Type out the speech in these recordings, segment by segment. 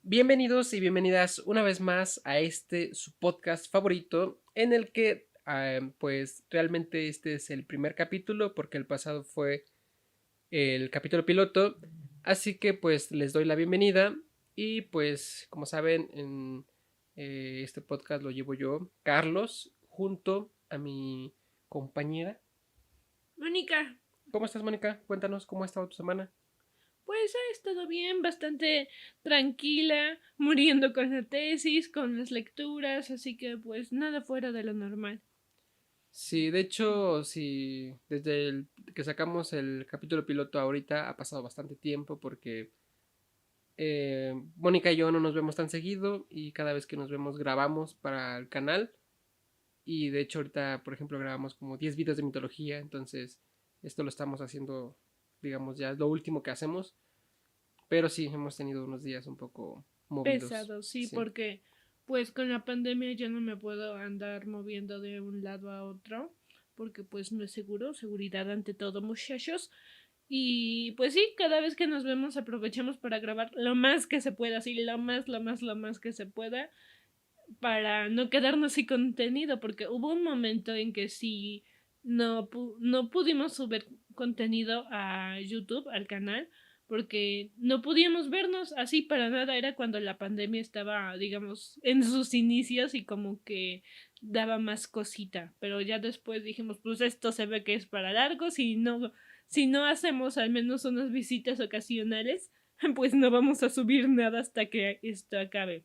Bienvenidos y bienvenidas una vez más a su podcast favorito en el que pues realmente este es el primer capítulo porque el pasado fue el capítulo piloto, así que pues les doy la bienvenida y pues como saben en este podcast lo llevo yo, Carlos, junto a mi compañera. Mónica, ¿Cómo estás, Mónica? Cuéntanos cómo ha estado tu semana. pues ha estado bien, bastante tranquila, muriendo con la tesis, con las lecturas, así que pues nada fuera de lo normal. Sí, de hecho, sí, desde que sacamos el capítulo piloto ahorita ha pasado bastante tiempo porque Mónica y yo no nos vemos tan seguido y cada vez que nos vemos grabamos para el canal y de hecho ahorita, por ejemplo, grabamos como 10 videos de mitología, entonces esto lo estamos haciendo, digamos, ya es lo último que hacemos, pero sí, hemos tenido unos días un poco movidos, Pesado, sí, sí. porque pues con la pandemia ya no me puedo andar moviendo de un lado a otro, porque pues no es seguro, seguridad ante todo, muchachos. Y pues sí, cada vez que nos vemos aprovechamos para grabar lo más que se pueda, así lo más que se pueda, para no quedarnos sin contenido, porque hubo un momento en que sí no pudimos subir contenido a YouTube, al canal, porque no podíamos vernos así para nada. Era cuando la pandemia estaba, digamos, en sus inicios y como que daba más cosita, pero ya después dijimos, pues esto se ve que es para largo, si no hacemos al menos unas visitas ocasionales, pues no vamos a subir nada hasta que esto acabe.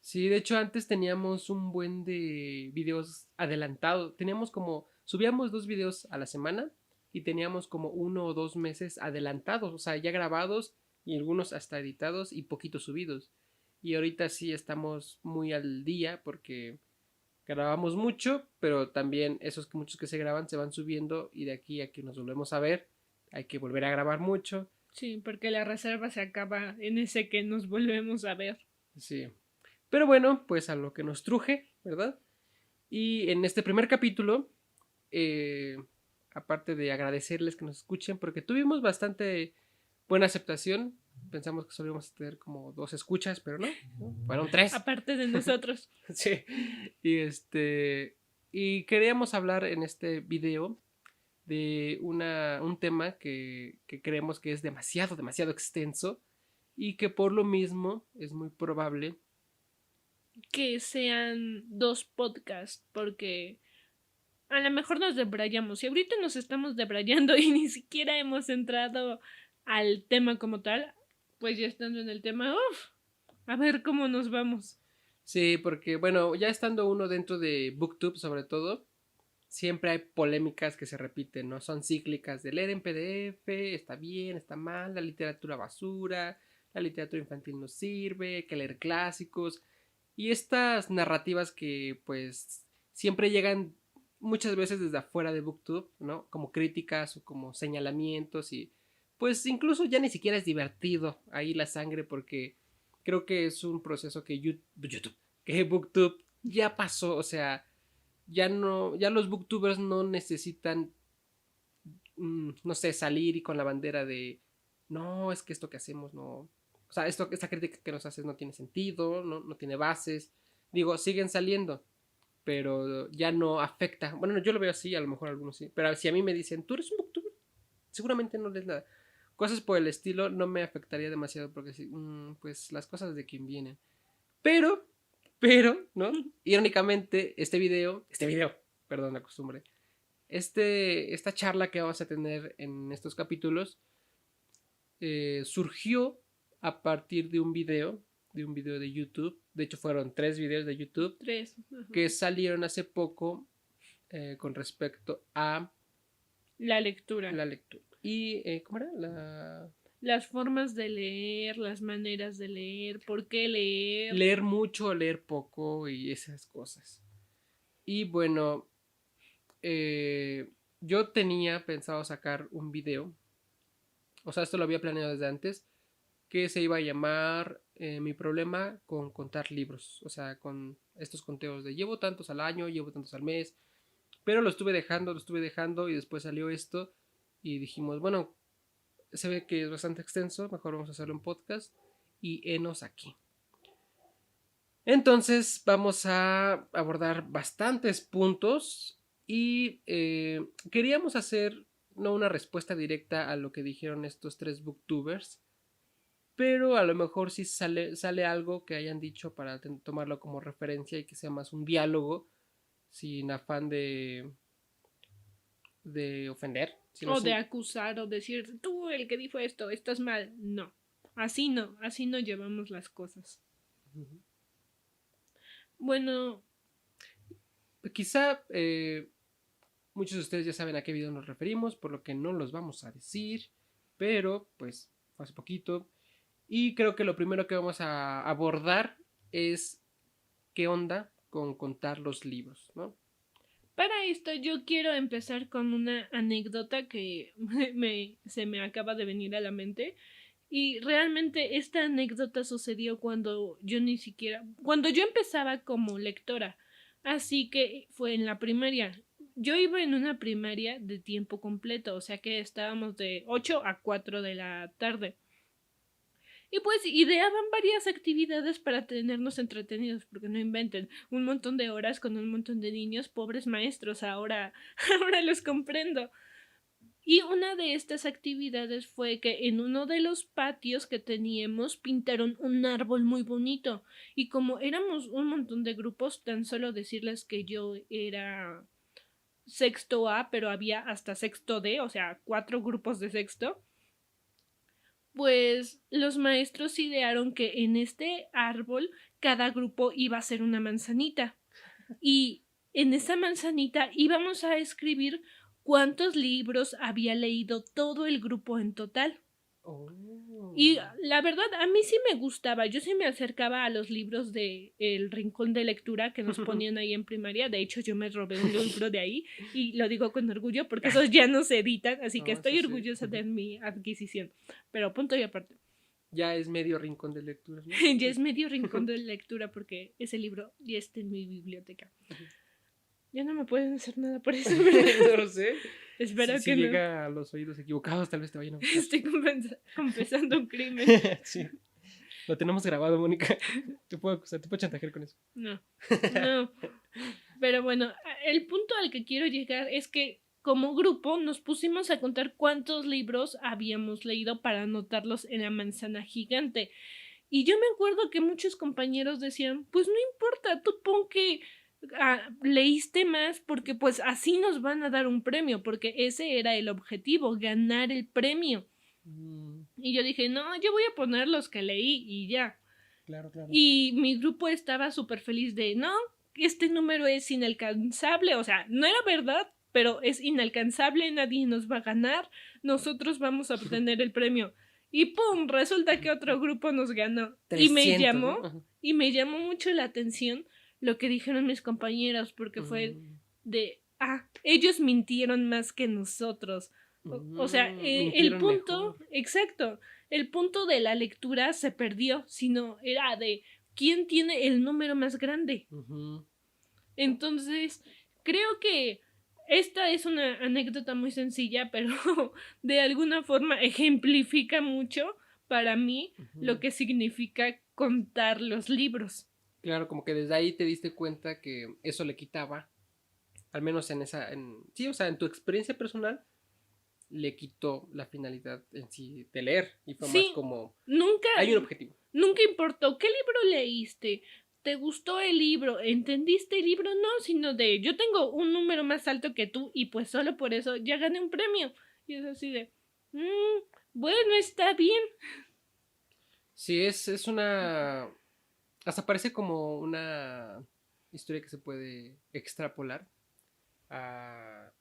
Sí, de hecho antes teníamos un buen de videos adelantados. Teníamos como, subíamos 2 videos a la semana y teníamos como 1 o 2 meses adelantados, o sea, ya grabados y algunos hasta editados y poquitos subidos. Y ahorita sí estamos muy al día porque grabamos mucho, pero también esos que muchos que se graban se van subiendo y de aquí a que nos volvemos a ver hay que volver a grabar mucho. Sí, porque la reserva se acaba en ese que nos volvemos a ver. Sí. Pero bueno, pues a lo que nos truje, ¿verdad? Y en este primer capítulo, eh, aparte de agradecerles que nos escuchen, porque tuvimos bastante buena aceptación, pensamos que solo íbamos a tener como 2 escuchas, pero no, fueron 3. Aparte de nosotros. Sí, y y queríamos hablar en este video de un tema que creemos que es demasiado, demasiado extenso y que por lo mismo es muy probable. Que sean dos podcasts, porque a lo mejor nos debrayamos. Y ahorita nos estamos debrayando y ni siquiera hemos entrado al tema como tal, pues ya estando en el tema, uff, a ver cómo nos vamos. Sí, porque bueno, ya estando uno dentro de BookTube sobre todo, siempre hay polémicas que se repiten, ¿no? Son cíclicas de leer en PDF, está bien, está mal, la literatura basura, la literatura infantil no sirve, hay que leer clásicos. Y estas narrativas que pues siempre llegan muchas veces desde afuera de BookTube, ¿no? Como críticas o como señalamientos y pues incluso ya ni siquiera es divertido ahí la sangre porque creo que es un proceso que YouTube, que BookTube ya pasó, o sea, ya no, ya los booktubers no necesitan, no sé, salir y con la bandera de, no, es que esto que hacemos no, o sea, esta crítica que nos haces no tiene sentido, no tiene bases, digo, siguen saliendo, pero ya no afecta, bueno, yo lo veo así, a lo mejor algunos sí, pero si a mí me dicen, tú eres un booktuber, seguramente no lees nada, cosas por el estilo no me afectaría demasiado porque sí, pues las cosas de quien vienen, pero, ¿no? Irónicamente, perdón la costumbre, esta charla que vamos a tener en estos capítulos surgió a partir de un video de YouTube. De hecho, fueron 3 videos de YouTube Tres. Ajá. que salieron hace poco con respecto a La lectura. la lectura. Y, ¿cómo era? Las formas de leer, las maneras de leer, por qué leer. Leer mucho, leer poco y esas cosas. Y bueno, eh, yo tenía pensado sacar un video, o sea, esto lo había planeado desde antes, que se iba a llamar Mi problema con contar libros, o sea, con estos conteos de llevo tantos al año, llevo tantos al mes, pero lo estuve dejando y después salió esto y dijimos, bueno, se ve que es bastante extenso, mejor vamos a hacerlo en podcast y enos aquí. Entonces vamos a abordar bastantes puntos y queríamos hacer no una respuesta directa a lo que dijeron estos tres booktubers, pero a lo mejor sí sale algo que hayan dicho para tomarlo como referencia y que sea más un diálogo sin afán de ofender. O de acusar o decir, tú el que dijo esto, estás mal. No, así no llevamos las cosas. Uh-huh. Bueno, quizá muchos de ustedes ya saben a qué video nos referimos, por lo que no los vamos a decir, pero pues fue hace poquito. Y creo que lo primero que vamos a abordar es qué onda con contar los libros, ¿no? Para esto yo quiero empezar con una anécdota que se me acaba de venir a la mente. Y realmente esta anécdota sucedió cuando cuando yo empezaba como lectora. Así que fue en la primaria. Yo iba en una primaria de tiempo completo, o sea que estábamos de 8 a 4 de la tarde. Y pues ideaban varias actividades para tenernos entretenidos, porque no inventen un montón de horas con un montón de niños, pobres maestros, ahora los comprendo. Y una de estas actividades fue que en uno de los patios que teníamos pintaron un árbol muy bonito. Y como éramos un montón de grupos, tan solo decirles que yo era sexto A, pero había hasta sexto D, o sea, 4 grupos de sexto, pues los maestros idearon que en este árbol cada grupo iba a ser una manzanita. Y en esa manzanita íbamos a escribir cuántos libros había leído todo el grupo en total. Oh. Y la verdad, a mí sí me gustaba. Yo sí me acercaba a los libros de El Rincón de Lectura que nos ponían ahí en primaria. De hecho, yo me robé un libro de ahí y lo digo con orgullo porque esos ya no se editan, así que estoy orgullosa de mi adquisición. Pero punto y aparte. Ya es medio rincón de lectura, ¿no? Ya es medio rincón de lectura porque ese libro ya está en mi biblioteca. Ya no me pueden hacer nada por eso. No lo sé. Espero si que llega a los oídos equivocados, tal vez te vayan a buscar. Estoy confesando un crimen. Sí. Lo tenemos grabado, Mónica. Te puedo acusar, te puedo chantajear con eso. No. Pero bueno, el punto al que quiero llegar es que como grupo nos pusimos a contar cuántos libros habíamos leído para anotarlos en la manzana gigante. Y yo me acuerdo que muchos compañeros decían, pues no importa, tú pon que leíste más porque pues así nos van a dar un premio, porque ese era el objetivo, ganar el premio. Y yo dije, no, yo voy a poner los que leí y ya. Claro. Y mi grupo estaba súper feliz de, no, este número es inalcanzable, o sea, no era verdad, pero es inalcanzable, nadie nos va a ganar, nosotros vamos a obtener el premio. Y pum, resulta que otro grupo nos ganó. 300, ¿no? Y me llamó mucho la atención lo que dijeron mis compañeros, porque fue de, ellos mintieron más que nosotros. O sea, el punto, mejor. Exacto, el punto de la lectura se perdió, sino era de quién tiene el número más grande. Entonces, creo que esta es una anécdota muy sencilla, pero de alguna forma ejemplifica mucho para mí lo que significa contar los libros. Claro, como que desde ahí te diste cuenta que eso le quitaba, al menos sí, o sea, en tu experiencia personal, le quitó la finalidad en sí de leer y fue más como hay un objetivo. Nunca importó qué libro leíste, te gustó el libro, entendiste el libro, no, sino de yo tengo un número más alto que tú y pues solo por eso ya gané un premio. Y es así de bueno, está bien. Sí, es una hasta parece como una historia que se puede extrapolar a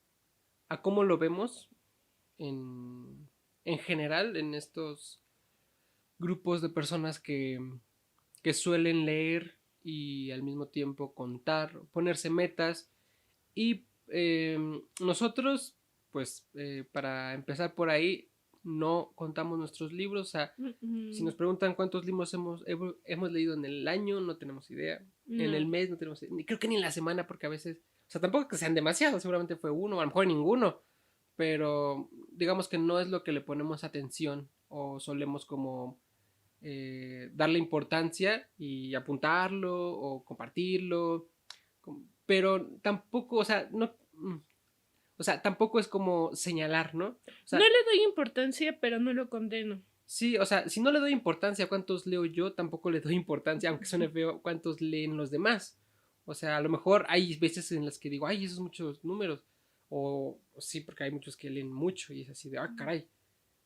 cómo lo vemos en general en estos grupos de personas que suelen leer y al mismo tiempo contar, ponerse metas y nosotros pues para empezar por ahí no contamos nuestros libros, o sea, si nos preguntan cuántos libros hemos leído en el año, no tenemos idea, en el mes no tenemos idea, creo que ni en la semana porque a veces, o sea, tampoco que sean demasiados, seguramente fue uno, a lo mejor ninguno, pero digamos que no es lo que le ponemos atención o solemos como darle importancia y apuntarlo o compartirlo, pero tampoco, o sea, no, o sea, tampoco es como señalar, ¿no? O sea, no le doy importancia, pero no lo condeno. sí, o sea, si no le doy importancia a cuántos leo yo, tampoco le doy importancia, aunque suene feo, cuántos leen los demás. O sea, a lo mejor hay veces en las que digo, ay, esos muchos números. O sí, porque hay muchos que leen mucho y es así de, ah, caray.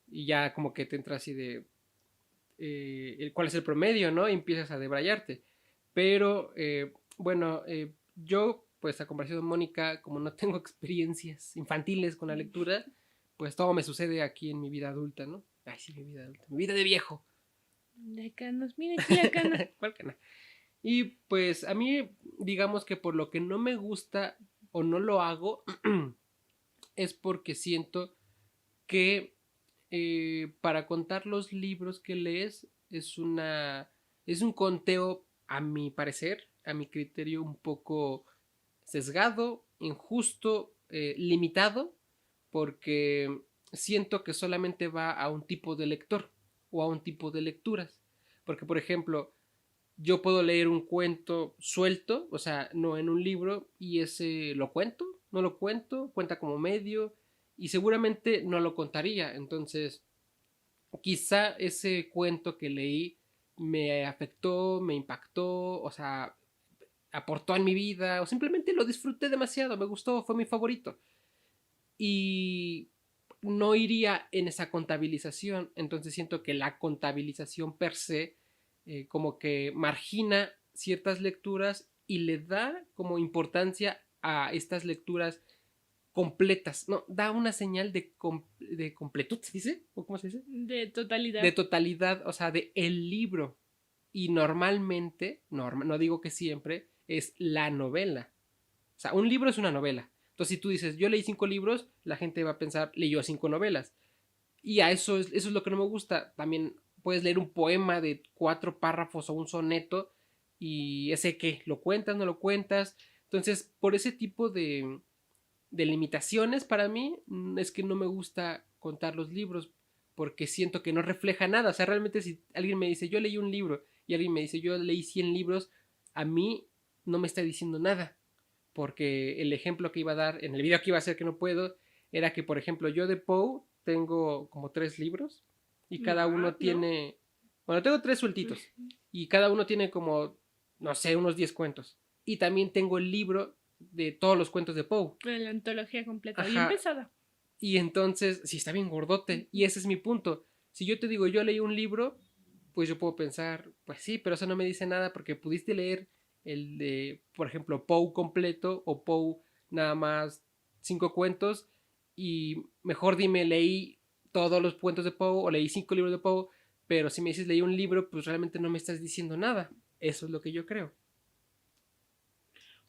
Y ya como que te entra así de, cuál es el promedio, ¿no? Y empiezas a debrayarte. Pero, bueno, yo, pues a comparación de Mónica, como no tengo experiencias infantiles con la lectura, pues todo me sucede aquí en mi vida adulta, ¿no? Ay, sí, mi vida adulta, mi vida de viejo. De canos, mira aquí la cana. ¿Cuál cana? Y pues a mí, digamos que por lo que no me gusta o no lo hago, es porque siento que para contar los libros que lees es un conteo, a mi parecer, a mi criterio, un poco sesgado, injusto, limitado, porque siento que solamente va a un tipo de lector o a un tipo de lecturas. Porque, por ejemplo, yo puedo leer un cuento suelto, o sea, no en un libro, y ese lo cuento, no lo cuento, cuenta como medio, y seguramente no lo contaría. Entonces, quizá ese cuento que leí me afectó, me impactó, o sea, aportó en mi vida, o simplemente lo disfruté demasiado, me gustó, fue mi favorito. Y no iría en esa contabilización, entonces siento que la contabilización per se como que margina ciertas lecturas y le da como importancia a estas lecturas completas, no, da una señal de completud, ¿se dice? ¿O cómo se dice? De De totalidad. totalidad, o sea, de el libro. Y normalmente, no digo que siempre, es la novela. O sea, un libro es una novela. Entonces, si tú dices, yo leí 5 libros, la gente va a pensar, leyó 5 novelas. Y a eso es lo que no me gusta. También puedes leer un poema de 4 párrafos o un soneto y ese que lo cuentas, no lo cuentas. Entonces, por ese tipo de limitaciones para mí es que no me gusta contar los libros porque siento que no refleja nada. O sea, realmente si alguien me dice, yo leí un libro y alguien me dice, yo leí 100 libros, a mí no me está diciendo nada. Porque el ejemplo que iba a dar en el video que iba a hacer que no puedo era que, por ejemplo, yo de Poe tengo como 3 libros y cada uno ¿No? tiene, bueno, tengo 3 sueltitos y cada uno tiene como, no sé, unos 10 cuentos. Y también tengo el libro de todos los cuentos de Poe. La antología completa, bien Ajá. pesada. Y entonces, sí, está bien gordote. Y ese es mi punto. Si yo te digo, yo leí un libro, pues yo puedo pensar, pues sí, pero eso no me dice nada porque pudiste leer el de, por ejemplo, Poe completo o Poe nada más 5 cuentos y mejor dime, leí todos los cuentos de Poe o leí 5 libros de Poe, pero si me dices leí un libro, pues realmente no me estás diciendo nada. Eso es lo que yo creo.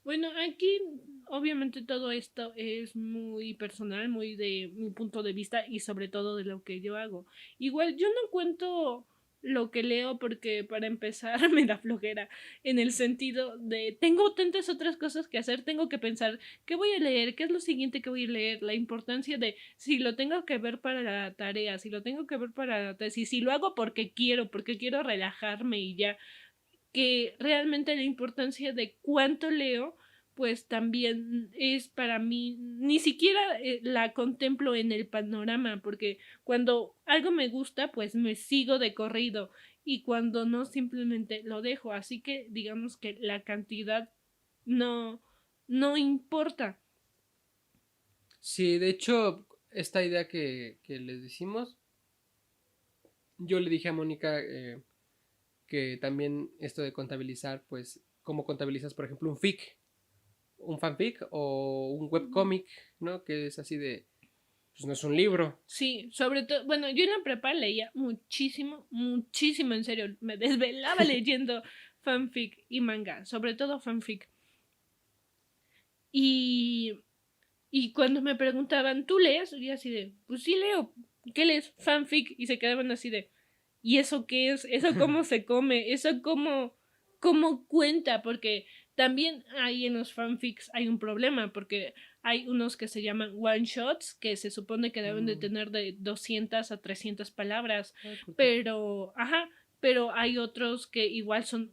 Bueno, aquí obviamente todo esto es muy personal, muy de mi punto de vista y sobre todo de lo que yo hago. Igual yo no cuento lo que leo porque para empezar me da flojera en el sentido de tengo tantas otras cosas que hacer, tengo que pensar qué voy a leer, qué es lo siguiente que voy a leer, la importancia de si lo tengo que ver para la tarea, si lo tengo que ver para la tesis, si lo hago porque quiero relajarme y ya que realmente la importancia de cuánto leo, pues también es para mí, ni siquiera la contemplo en el panorama, porque cuando algo me gusta, pues me sigo de corrido y cuando no, simplemente lo dejo. Así que digamos que la cantidad no, no importa. Sí, de hecho, esta idea que les decimos, yo le dije a Mónica que también esto de contabilizar, pues, cómo contabilizas, por ejemplo, un fanfic o un webcomic, ¿no? Que es así de, pues no es un libro. Sí, sobre todo, bueno, yo en la prepa leía muchísimo, muchísimo, en serio, me desvelaba leyendo fanfic y manga, sobre todo fanfic. Y, y cuando me preguntaban, ¿tú lees? Y así de, pues sí leo, ¿qué lees? Fanfic. Y se quedaban así de, ¿y eso qué es? ¿Eso cómo se come? ¿Eso cómo cuenta? Porque también hay en los fanfics hay un problema, porque hay unos que se llaman one shots, que se supone que deben de Mm, tener de 200 a 300 palabras, ay, cortito. pero, ajá, pero hay otros que igual son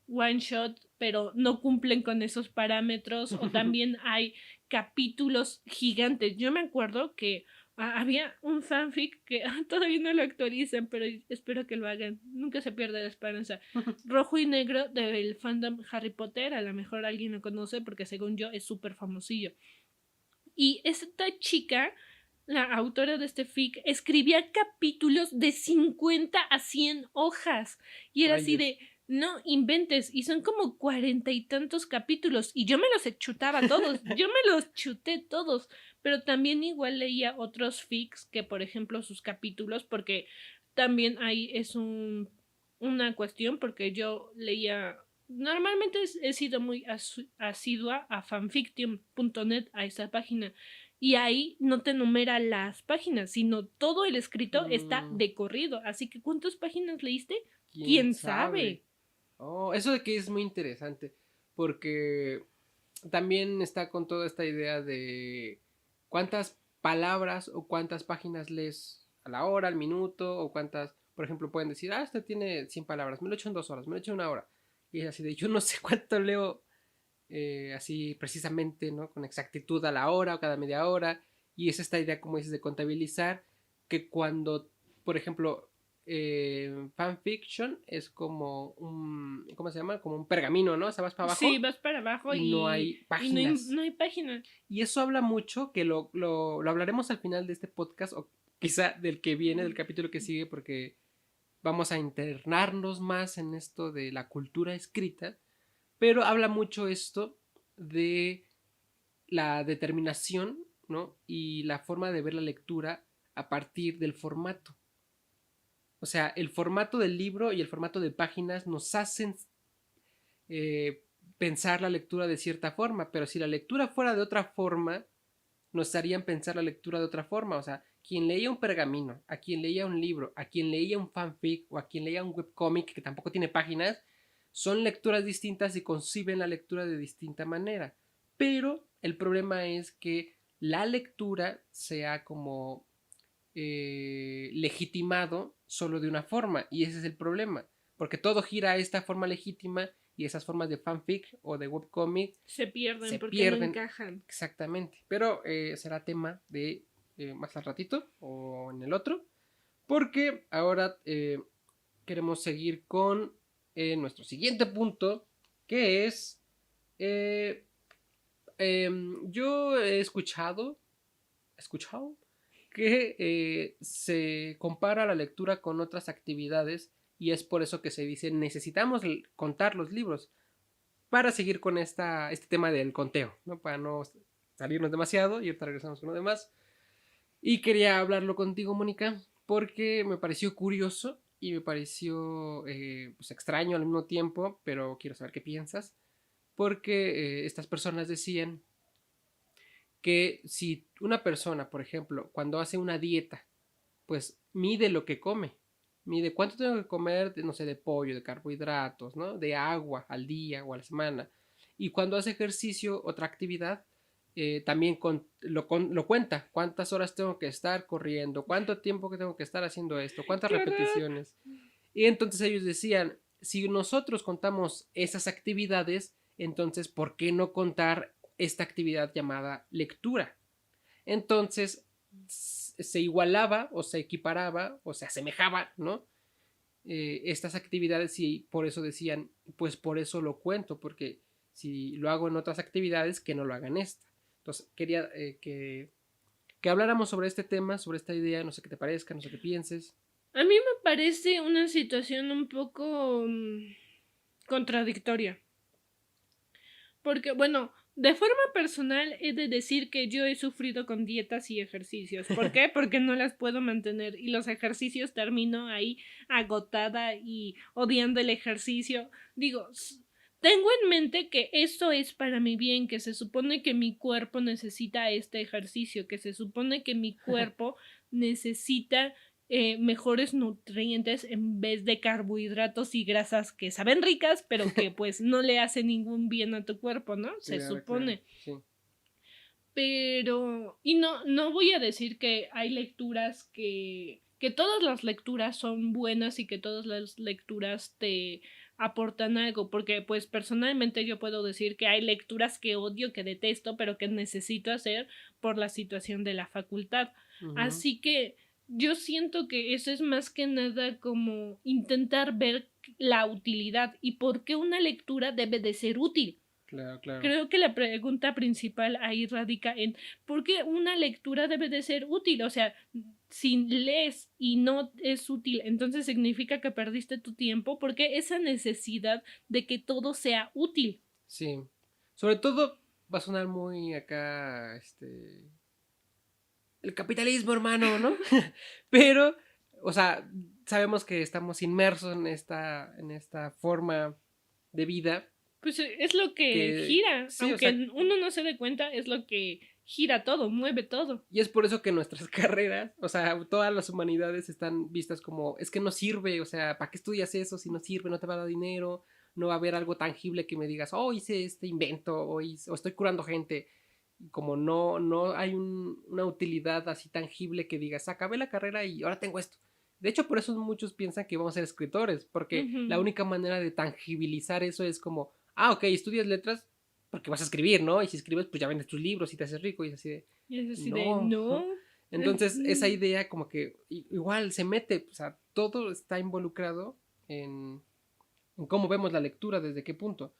one shot, pero no cumplen con esos parámetros, o también hay capítulos gigantes. Yo me acuerdo que había un fanfic que todavía no lo actualizan, pero espero que lo hagan. Nunca se pierde la esperanza. Rojo y negro del fandom Harry Potter. A lo mejor alguien lo conoce porque según yo es súper famosillo. Y esta chica, la autora de este fic, escribía capítulos de 50 a 100 hojas. Y era así de, no inventes. Y son como 40 y tantos capítulos. Y yo me los chutaba todos. Yo me los chuté todos. Pero también igual leía otros fics que, por ejemplo, sus capítulos, porque también ahí es una cuestión, porque yo leía. Normalmente he sido muy asidua a fanfiction.net, a esa página, y ahí no te numera las páginas, sino todo el escrito está de corrido. Así que, ¿cuántas páginas leíste? ¿Quién sabe? Oh, eso de que es muy interesante, porque también está con toda esta idea de cuántas palabras o cuántas páginas lees a la hora, al minuto, o cuántas, por ejemplo, pueden decir, este tiene 100 palabras, me lo he hecho en 2 horas, me lo he hecho en 1 hora. Y es así de, yo no sé cuánto leo así precisamente, ¿no? Con exactitud a la hora o cada media hora. Y es esta idea, como dices, de contabilizar que cuando, por ejemplo, fanfiction es como un, ¿cómo se llama? Como un pergamino, ¿no? O sea, vas para abajo. Sí, vas para abajo y no hay páginas. No hay páginas. Y eso habla mucho, que lo hablaremos al final de este podcast, o quizá del que viene, del capítulo que sigue, porque vamos a internarnos más en esto de la cultura escrita, pero habla mucho esto de la determinación, ¿no? Y la forma de ver la lectura a partir del formato. O sea, el formato del libro y el formato de páginas nos hacen pensar la lectura de cierta forma, pero si la lectura fuera de otra forma, nos harían pensar la lectura de otra forma. O sea, quien leía un pergamino, a quien leía un libro, a quien leía un fanfic o a quien leía un webcomic que tampoco tiene páginas, son lecturas distintas y conciben la lectura de distinta manera. Pero el problema es que la lectura sea como legitimado solo de una forma, y ese es el problema, porque todo gira a esta forma legítima y esas formas de fanfic o de webcomic se pierden porque no encajan. Exactamente, pero será tema de más al ratito o en el otro, porque ahora queremos seguir con nuestro siguiente punto, que es yo he escuchado que se compara la lectura con otras actividades, y es por eso que se dice necesitamos contar los libros para seguir con este tema del conteo, ¿no? Para no salirnos demasiado, y ahorita regresamos con lo demás. Y quería hablarlo contigo, Mónica, porque me pareció curioso y me pareció pues extraño al mismo tiempo, pero quiero saber qué piensas, porque estas personas decían que si una persona, por ejemplo, cuando hace una dieta, pues mide lo que come, mide cuánto tengo que comer, no sé, de pollo, de carbohidratos, ¿no? De agua al día o a la semana. Y cuando hace ejercicio, otra actividad, también lo cuenta, cuántas horas tengo que estar corriendo, cuánto tiempo que tengo que estar haciendo esto, cuántas repeticiones. Y entonces ellos decían, si nosotros contamos esas actividades, entonces, ¿por qué no contar esta actividad llamada lectura? Entonces, se igualaba o se equiparaba o se asemejaba, ¿no? Estas actividades, y por eso decían, pues por eso lo cuento, porque si lo hago en otras actividades, que no lo hagan esta. Entonces, quería que habláramos sobre este tema, sobre esta idea, no sé qué te parezca, no sé qué pienses. A mí me parece una situación un poco contradictoria. Porque, bueno, de forma personal he de decir que yo he sufrido con dietas y ejercicios. ¿Por qué? Porque no las puedo mantener, y los ejercicios termino ahí agotada y odiando el ejercicio. Digo, tengo en mente que esto es para mi bien, que se supone que mi cuerpo necesita este ejercicio, que se supone que mi cuerpo necesita mejores nutrientes en vez de carbohidratos y grasas que saben ricas, pero que pues no le hacen ningún bien a tu cuerpo, ¿no? Se Claro, supone. claro, sí. Pero, y no voy a decir que hay lecturas que que todas las lecturas son buenas y que todas las lecturas te aportan algo, porque pues personalmente yo puedo decir que hay lecturas que odio, que detesto, pero que necesito hacer por la situación de la facultad. Ujú. Así que yo siento que eso es más que nada como intentar ver la utilidad y por qué una lectura debe de ser útil. Claro, claro. Creo que la pregunta principal ahí radica en por qué una lectura debe de ser útil. O sea, si lees y no es útil, entonces significa que perdiste tu tiempo, porque esa necesidad de que todo sea útil. Sí. Sobre todo va a sonar muy acá, el capitalismo, hermano, ¿no? Pero, o sea, sabemos que estamos inmersos en esta forma de vida Pues es lo que que, gira, sí, o sea, aunque uno no se dé cuenta, es lo que gira todo, mueve todo. y es por eso que nuestras carreras, o sea, todas las humanidades están vistas como, es que no sirve, o sea, ¿para qué estudias eso si no sirve, no te va a dar dinero, no va a haber algo tangible que me digas, oh, hice este invento, o estoy curando gente? Como no hay una utilidad así tangible que digas, acabé la carrera y ahora tengo esto. De hecho, por eso muchos piensan que vamos a ser escritores, porque la Ujú. única manera de tangibilizar eso es como, ah, ok, estudias letras porque vas a escribir, ¿no? Y si escribes, pues ya vendes tus libros y te haces rico y es así de, Y es así de, no. no. Entonces, esa idea como que igual se mete, o sea, todo está involucrado en cómo vemos la lectura, desde qué punto.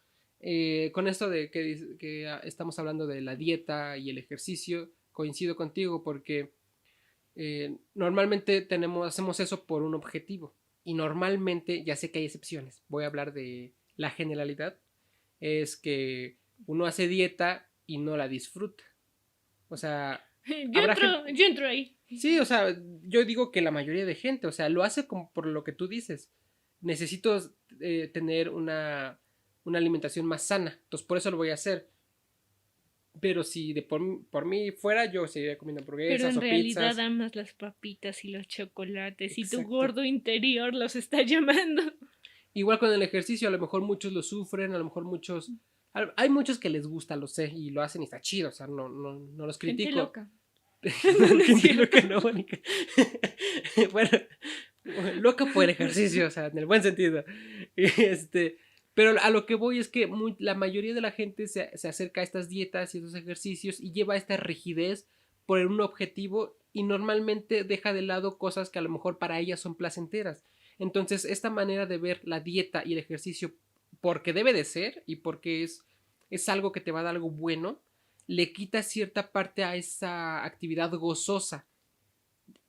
Con esto de que estamos hablando de la dieta y el ejercicio, coincido contigo porque normalmente hacemos eso por un objetivo. Y normalmente, ya sé que hay excepciones, voy a hablar de la generalidad, es que uno hace dieta y no la disfruta. O sea, habrá gente. Yo entro ahí. Sí, o sea, yo digo que la mayoría de gente, o sea, lo hace como por lo que tú dices. Necesito tener una alimentación más sana, entonces por eso lo voy a hacer. Pero si por mí fuera, yo seguiría comiendo Pero hamburguesas en o realidad pizzas. amas las papitas y los chocolates y tu Exacto. gordo interior los está llamando. Igual con el ejercicio, a lo mejor muchos lo sufren, a lo mejor muchos. Hay muchos que les gusta, lo sé, y lo hacen y está chido, o sea, no los Gente critico. loca. No, No es gente loca, cierto. no, Mónica. Bueno, loca por el ejercicio, o sea, en el buen sentido. Pero a lo que voy es que la mayoría de la gente se acerca a estas dietas y estos ejercicios y lleva esta rigidez por un objetivo y normalmente deja de lado cosas que a lo mejor para ellas son placenteras. Entonces, esta manera de ver la dieta y el ejercicio porque debe de ser y porque es algo que te va a dar algo bueno, le quita cierta parte a esa actividad gozosa.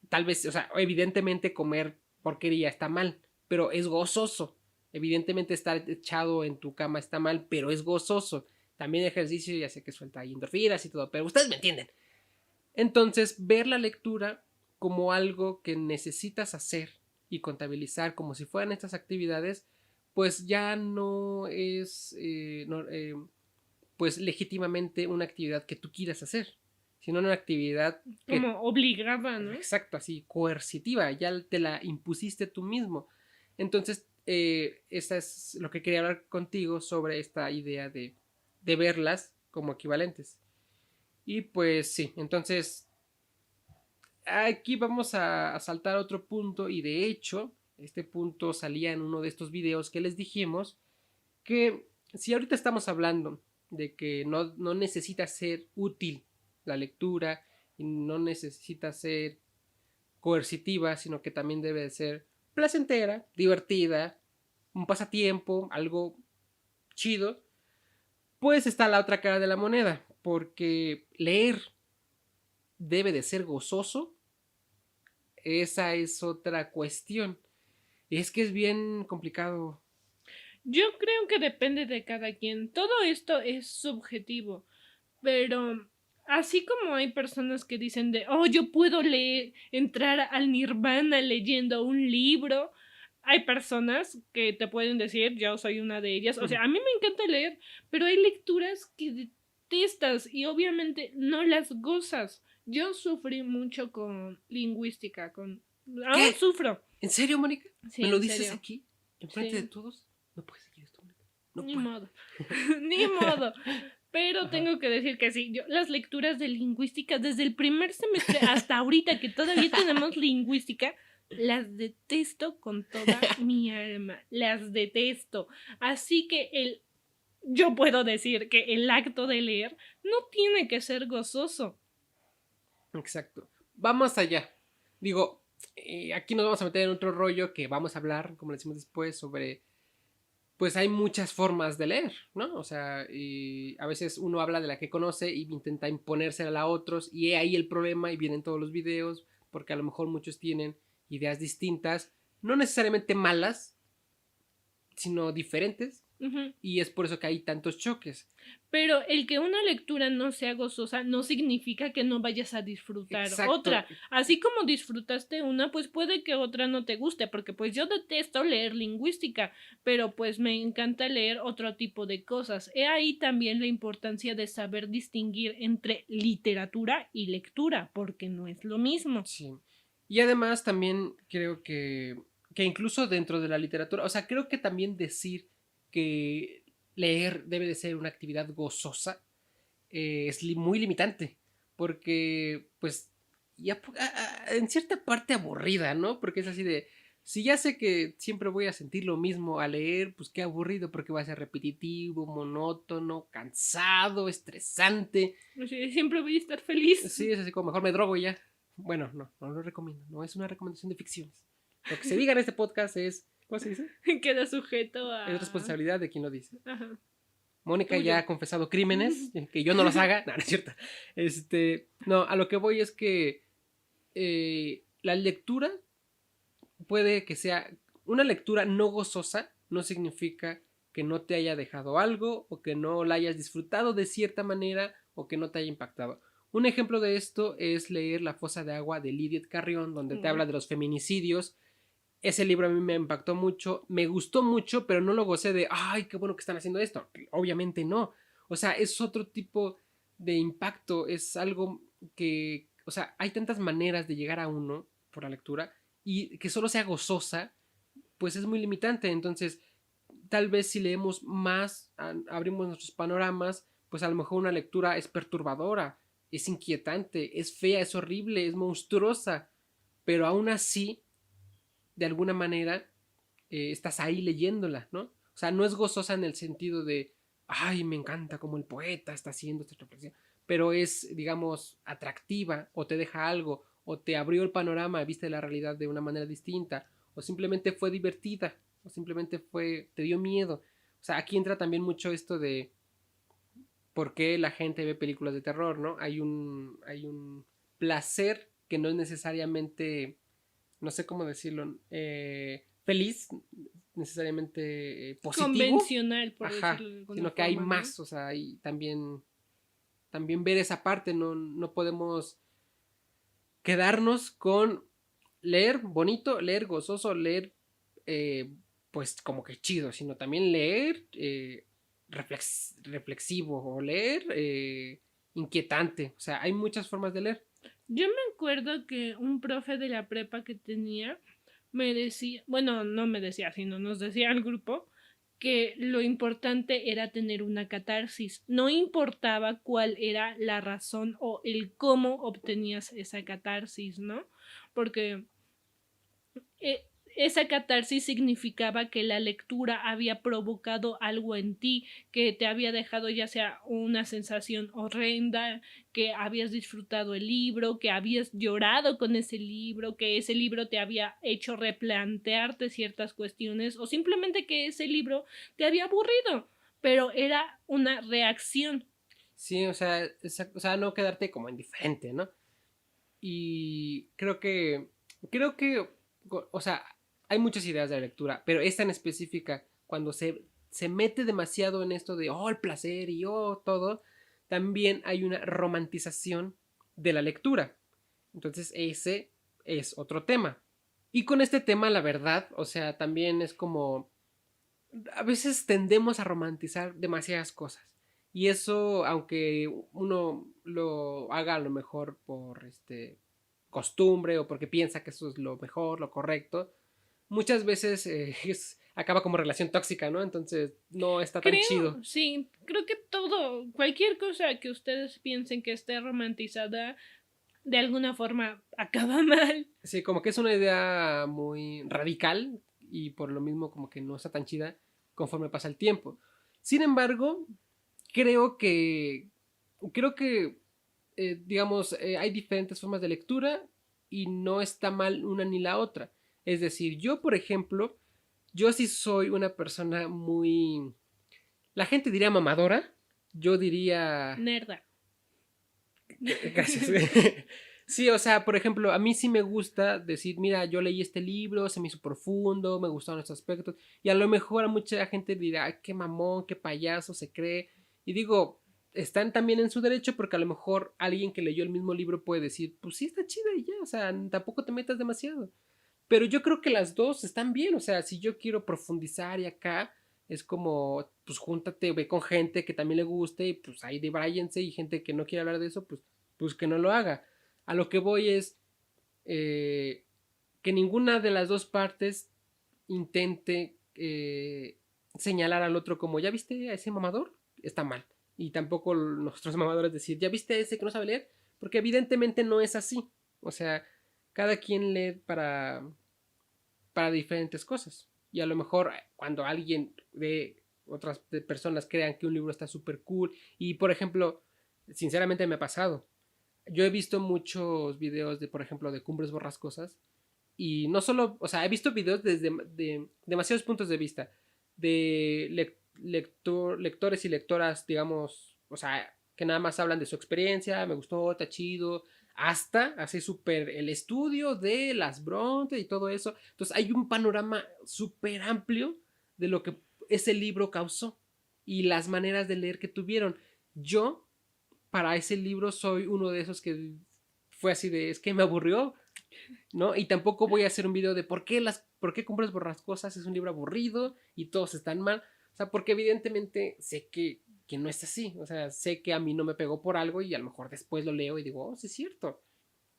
Tal vez, o sea, evidentemente comer porquería está mal, pero es gozoso. Evidentemente estar echado en tu cama está mal, pero es gozoso. También ejercicio, ya sé que suelta ahí endorfinas y todo, pero ustedes me entienden. Entonces, ver la lectura como algo que necesitas hacer y contabilizar como si fueran estas actividades, pues ya no es pues legítimamente una actividad que tú quieras hacer, sino una actividad que, Como obligada, ¿no? exacto, así, coercitiva, ya te la impusiste tú mismo. Entonces, esa es lo que quería hablar contigo sobre esta idea de verlas como equivalentes. Y pues sí, entonces aquí vamos a saltar a otro punto y de hecho, este punto salía en uno de estos videos que les dijimos que si ahorita estamos hablando de que no necesita ser útil la lectura y no necesita ser coercitiva, sino que también debe de ser placentera, divertida, un pasatiempo, algo chido, pues está la otra cara de la moneda, porque leer debe de ser gozoso, esa es otra cuestión. Y es que es bien complicado. Yo creo que depende de cada quien. Todo esto es subjetivo, pero así como hay personas que dicen de, oh, yo puedo leer, entrar al nirvana leyendo un libro, hay personas que te pueden decir, yo soy una de ellas, o sea, a mí me encanta leer, pero hay lecturas que detestas y obviamente no las gozas. Yo sufrí mucho con lingüística, aún ¿Qué? sufro. ¿En serio, Mónica? Sí, ¿Me lo en dices serio. aquí? ¿Enfrente de Sí, todos? No puedes seguir esto, Mónica. No ni puedo. modo. Ni modo. Pero Ajá. tengo que decir que sí, yo las lecturas de lingüística desde el primer semestre hasta ahorita que todavía tenemos lingüística, Las detesto con toda mi alma. Las detesto. Así que yo puedo decir que el acto de leer no tiene que ser gozoso. Exacto. Va más allá. Digo, aquí nos vamos a meter en otro rollo que vamos a hablar, como le decimos después, sobre pues hay muchas formas de leer, ¿no? O sea, y a veces uno habla de la que conoce y intenta imponérsela a otros y he ahí el problema y vienen todos los videos porque a lo mejor muchos tienen ideas distintas, no necesariamente malas, sino diferentes Ujú. y es por eso que hay tantos choques. Pero el que una lectura no sea gozosa no significa que no vayas a disfrutar Exacto. otra. Así como disfrutaste una, pues puede que otra no te guste, porque pues yo detesto leer lingüística, pero pues me encanta leer otro tipo de cosas. He ahí también la importancia de saber distinguir entre literatura y lectura, porque no es lo mismo. Sí. Y además también creo que incluso dentro de la literatura, o sea, creo que también decir que leer debe de ser una actividad gozosa es muy limitante, porque pues ya en cierta parte aburrida, ¿no? Porque es así de, si ya sé que siempre voy a sentir lo mismo al leer, pues qué aburrido, porque va a ser repetitivo, monótono, cansado, estresante. O sea, siempre voy a estar feliz. Sí, es así como mejor me drogo y ya. Bueno, no lo recomiendo, no es una recomendación de ficciones. Lo que se diga en este podcast es, ¿cómo se dice? Queda sujeto Es a... responsabilidad de quien lo dice. Ajá, Mónica ya tuyo. ha confesado crímenes, que yo no los haga. No, no es cierto. No, a lo que voy es que la lectura puede que sea una lectura no gozosa, no significa que no te haya dejado algo o que no la hayas disfrutado de cierta manera o que no te haya impactado. Un ejemplo de esto es leer La fosa de agua de Lidia Carrión, donde te Mm. habla de los feminicidios. Ese libro a mí me impactó mucho, me gustó mucho, pero no lo gocé de, ay, qué bueno que están haciendo esto. Obviamente no. O sea, es otro tipo de impacto, es algo que, o sea, hay tantas maneras de llegar a uno por la lectura y que solo sea gozosa, pues es muy limitante. Entonces, tal vez si leemos más, abrimos nuestros panoramas, pues a lo mejor una lectura es perturbadora, es inquietante, es fea, es horrible, es monstruosa, pero aún así de alguna manera estás ahí leyéndola, ¿no? O sea, no es gozosa en el sentido de, ay, me encanta como el poeta está haciendo esta reflexión, pero es, digamos, atractiva o te deja algo o te abrió el panorama, viste la realidad de una manera distinta o simplemente fue divertida o simplemente te dio miedo. O sea, aquí entra también mucho esto de por qué la gente ve películas de terror, ¿no? Hay un placer que no es necesariamente no sé cómo decirlo, feliz, necesariamente positivo, Convencional, por ajá, decirlo de alguna sino que hay forma, ¿no? más, o sea, hay también ver esa parte, no podemos quedarnos con leer bonito, leer gozoso, leer pues como que chido, sino también leer reflexivo o leer inquietante, o sea, hay muchas formas de leer. Yo me acuerdo que un profe de la prepa que tenía me decía, bueno, no me decía, sino nos decía al grupo que lo importante era tener una catarsis. No importaba cuál era la razón o el cómo obtenías esa catarsis, ¿no? Porque eh, esa catarsis significaba que la lectura había provocado algo en ti, que te había dejado ya sea una sensación horrenda, que habías disfrutado el libro, que habías llorado con ese libro, que ese libro te había hecho replantearte ciertas cuestiones o simplemente que ese libro te había aburrido, pero era una reacción. Sí, o sea, no quedarte como indiferente, ¿no? Y creo que, o sea, hay muchas ideas de la lectura, pero esta en específica, cuando se mete demasiado en esto de, oh, el placer y oh, todo, también hay una romantización de la lectura. Entonces, ese es otro tema. Y con este tema, la verdad, o sea, también es como a veces tendemos a romantizar demasiadas cosas. Y eso, aunque uno lo haga a lo mejor por costumbre o porque piensa que eso es lo mejor, lo correcto, muchas veces acaba como relación tóxica, ¿no? Entonces no está tan chido. Creo, sí, creo que todo, cualquier cosa que ustedes piensen que esté romantizada, de alguna forma acaba mal. Sí, como que es una idea muy radical y por lo mismo como que no está tan chida conforme pasa el tiempo. Sin embargo, creo que, creo que, digamos, hay diferentes formas de lectura y no está mal una ni la otra. Es decir, yo, por ejemplo, yo sí soy una persona muy, la gente diría mamadora, yo diría... Nerda. Gracias. Sí, o sea, por ejemplo, a mí sí me gusta decir, mira, yo leí este libro, se me hizo profundo, me gustaron estos aspectos, y a lo mejor a mucha gente dirá, "Ay, qué mamón, qué payaso se cree", y digo, están también en su derecho porque a lo mejor alguien que leyó el mismo libro puede decir, pues sí, está chida y ya, o sea, tampoco te metas demasiado. Pero yo creo que las dos están bien, o sea, si yo quiero profundizar y acá, es como, pues júntate, ve con gente que también le guste y pues ahí debráyense y gente que no quiere hablar de eso, pues que no lo haga. A lo que voy es eh, que ninguna de las dos partes intente señalar al otro como, ¿ya viste a ese mamador? Está mal. Y tampoco nuestros mamadores decir, ¿ya viste a ese que no sabe leer? Porque evidentemente no es así. O sea, cada quien lee para diferentes cosas. Y a lo mejor cuando alguien de otras personas crean que un libro está súper cool. Y por ejemplo, sinceramente me ha pasado. Yo he visto muchos videos de, por ejemplo, de Cumbres Borrascosas. Y no solo, o sea, he visto videos desde de demasiados puntos de vista. De lectores y lectoras, digamos, o sea, que nada más hablan de su experiencia, me gustó, está chido, hasta así súper el estudio de las Bronte y todo eso. Entonces hay un panorama súper amplio de lo que ese libro causó y las maneras de leer que tuvieron. Yo, para ese libro, soy uno de esos que fue así de, es que me aburrió, ¿no? Y tampoco voy a hacer un video de por qué Cumbres Borrascosas es un libro aburrido y todos están mal. O sea, porque evidentemente sé que no es así. O sea, sé que a mí no me pegó por algo y a lo mejor después lo leo y digo, oh, sí es cierto.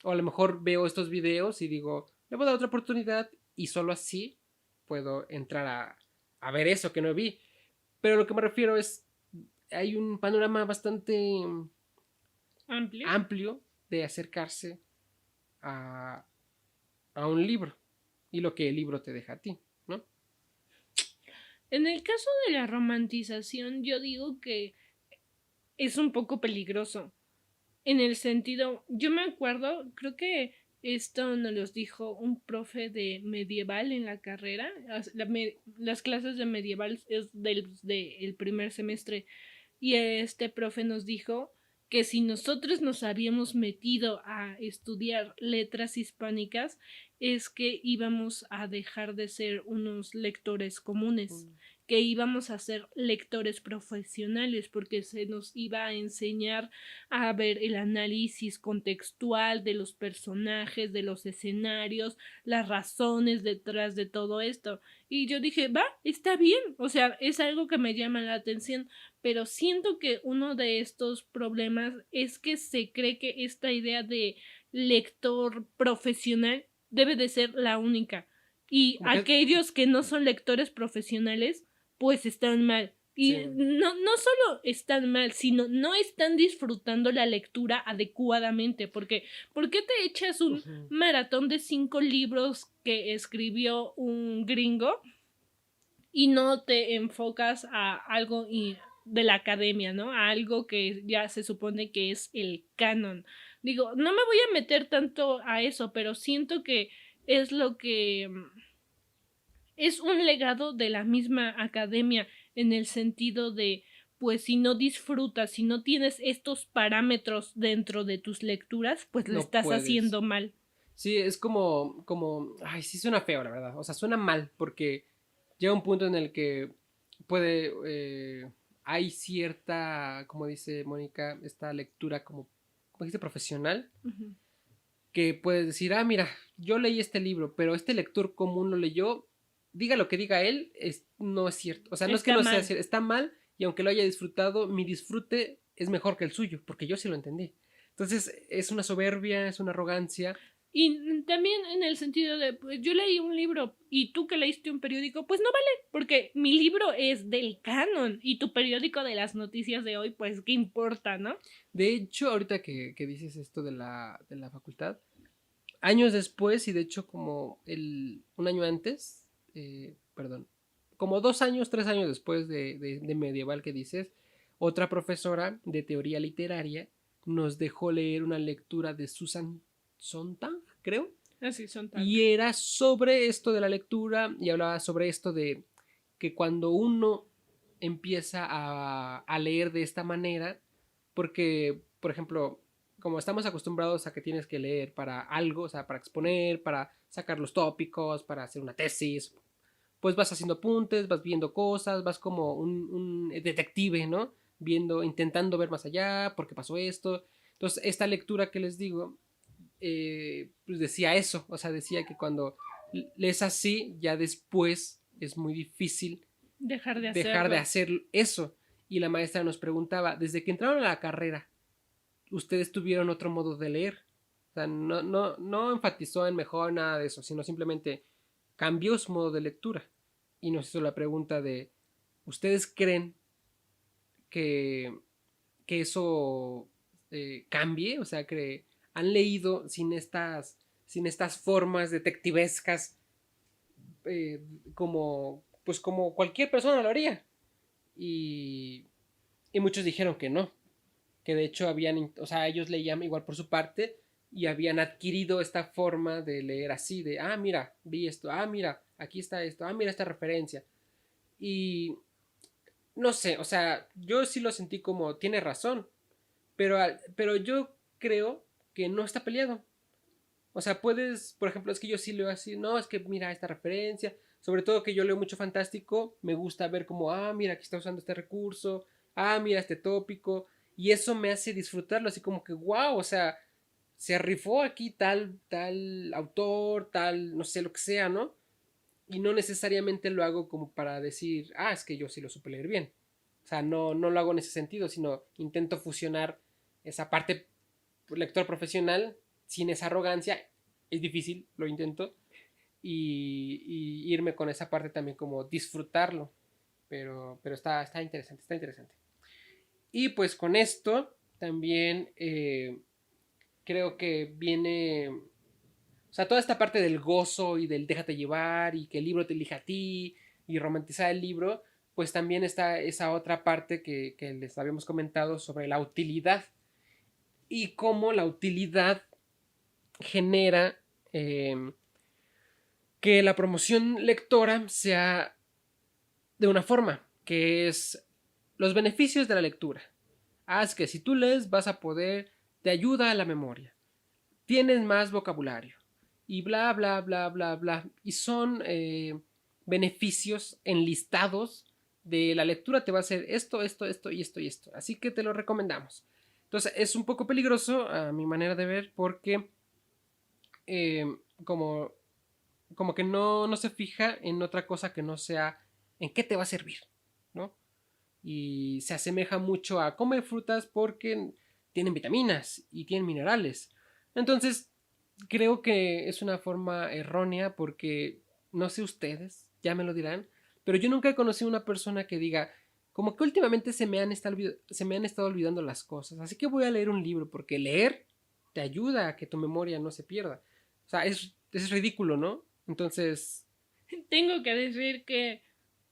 O a lo mejor veo estos videos y digo, le voy a dar otra oportunidad y solo así puedo entrar a ver eso que no vi. Pero lo que me refiero es, hay un panorama bastante Amplio. amplio de acercarse a, a un libro y lo que el libro te deja a ti, ¿no? En el caso de la romantización, yo digo que es un poco peligroso. En el sentido, yo me acuerdo, creo que esto nos lo dijo un profe de medieval en la carrera. Las clases de medieval es del primer semestre. Y este profe nos dijo que si nosotros nos habíamos metido a estudiar letras hispánicas, es que íbamos a dejar de ser unos lectores comunes, que íbamos a ser lectores profesionales, porque se nos iba a enseñar a ver el análisis contextual de los personajes, de los escenarios, las razones detrás de todo esto. Y yo dije, va, está bien, o sea, es algo que me llama la atención, pero siento que uno de estos problemas es que se cree que esta idea de lector profesional debe de ser la única. Y Como que, aquellos que no son lectores profesionales, pues están mal. Y sí. no solo están mal, sino no están disfrutando la lectura adecuadamente. Porque, ¿por qué te echas un maratón de 5 libros que escribió un gringo y no te enfocas a algo de la academia, ¿no? A algo que ya se supone que es el canon? Digo, no me voy a meter tanto a eso, pero siento que es lo que es un legado de la misma academia, en el sentido de, pues si no disfrutas, si no tienes estos parámetros dentro de tus lecturas, pues lo No estás puedes. haciendo mal. Sí, es como, ay, sí suena feo, la verdad. O sea, suena mal porque llega un punto en el que puede, hay cierta, como dice Mónica, esta lectura como dice, profesional, Ujú. que puedes decir, ah, mira, yo leí este libro, pero este lector común lo leyó, diga lo que diga él, no es cierto. O sea, no es que Está no sea mal. cierto, está mal y aunque lo haya disfrutado, mi disfrute es mejor que el suyo, porque yo sí lo entendí. Entonces, es una soberbia, es una arrogancia. Y también en el sentido de, pues yo leí un libro y tú que leíste un periódico, pues no vale, porque mi libro es del canon y tu periódico de las noticias de hoy, pues qué importa, ¿no? De hecho, ahorita que dices esto de la facultad, años después, y de hecho como un año antes, perdón, como 2 años, 3 años después de medieval que dices, otra profesora de teoría literaria nos dejó leer una lectura de Susan Sontag, creo, Así son tan. y era sobre esto de la lectura y hablaba sobre esto de que cuando uno empieza a leer de esta manera, porque, por ejemplo, como estamos acostumbrados a que tienes que leer para algo, o sea, para exponer, para sacar los tópicos, para hacer una tesis, pues vas haciendo apuntes, vas viendo cosas, vas como un detective, ¿no? Viendo, intentando ver más allá, por qué pasó esto. Entonces, esta lectura que les digo, pues decía eso, o sea, decía que cuando lees así, ya después es muy difícil Dejar de dejar de hacerlo. hacer eso. Y la maestra nos preguntaba, desde que entraron a la carrera, ¿ustedes tuvieron otro modo de leer? O sea, no enfatizó en mejor nada de eso, sino simplemente cambió su modo de lectura. Y nos hizo la pregunta de, ¿ustedes creen que, que eso cambie? O sea, que han leído sin estas formas detectivescas eh, como, pues como cualquier persona lo haría. Y, y muchos dijeron que no, que de hecho habían, o sea, ellos leían igual por su parte y habían adquirido esta forma de leer así, de, ah, mira, vi esto, ah, mira, aquí está esto, ah, mira esta referencia. Y no sé, o sea, yo sí lo sentí como, tiene razón, pero yo creo que no está peleado. O sea, puedes, por ejemplo, es que yo sí leo así, no, es que mira esta referencia, sobre todo que yo leo mucho fantástico, me gusta ver como, ah, mira, aquí está usando este recurso, ah, mira este tópico, y eso me hace disfrutarlo, así como que, wow, o sea, se rifó aquí tal autor, tal, no sé, lo que sea, ¿no? Y no necesariamente lo hago como para decir, ah, es que yo sí lo supe leer bien. O sea, no lo hago en ese sentido, sino intento fusionar esa parte lector profesional sin esa arrogancia. Es difícil, lo intento. Y irme con esa parte también como disfrutarlo. Pero está interesante, está interesante. Y pues con esto también creo que viene, o sea, toda esta parte del gozo y del déjate llevar y que el libro te elija a ti y romantizar el libro, pues también está esa otra parte que les habíamos comentado sobre la utilidad y cómo la utilidad genera que la promoción lectora sea de una forma, que es los beneficios de la lectura. Haz que si tú lees vas a poder, te ayuda a la memoria, tienes más vocabulario y bla, bla, bla, bla, bla. Y son beneficios enlistados de la lectura, te va a hacer esto, esto, esto y esto y esto. Así que te lo recomendamos. Entonces es un poco peligroso a mi manera de ver porque eh, como, como que no se fija en otra cosa que no sea en qué te va a servir, ¿no? Y se asemeja mucho a comer frutas porque tienen vitaminas y tienen minerales. Entonces, creo que es una forma errónea porque no sé ustedes, ya me lo dirán, pero yo nunca he conocido una persona que diga, como que últimamente se me han estado olvidando las cosas, así que voy a leer un libro porque leer te ayuda a que tu memoria no se pierda. O sea, es ridículo, ¿no? Entonces, Tengo que decir que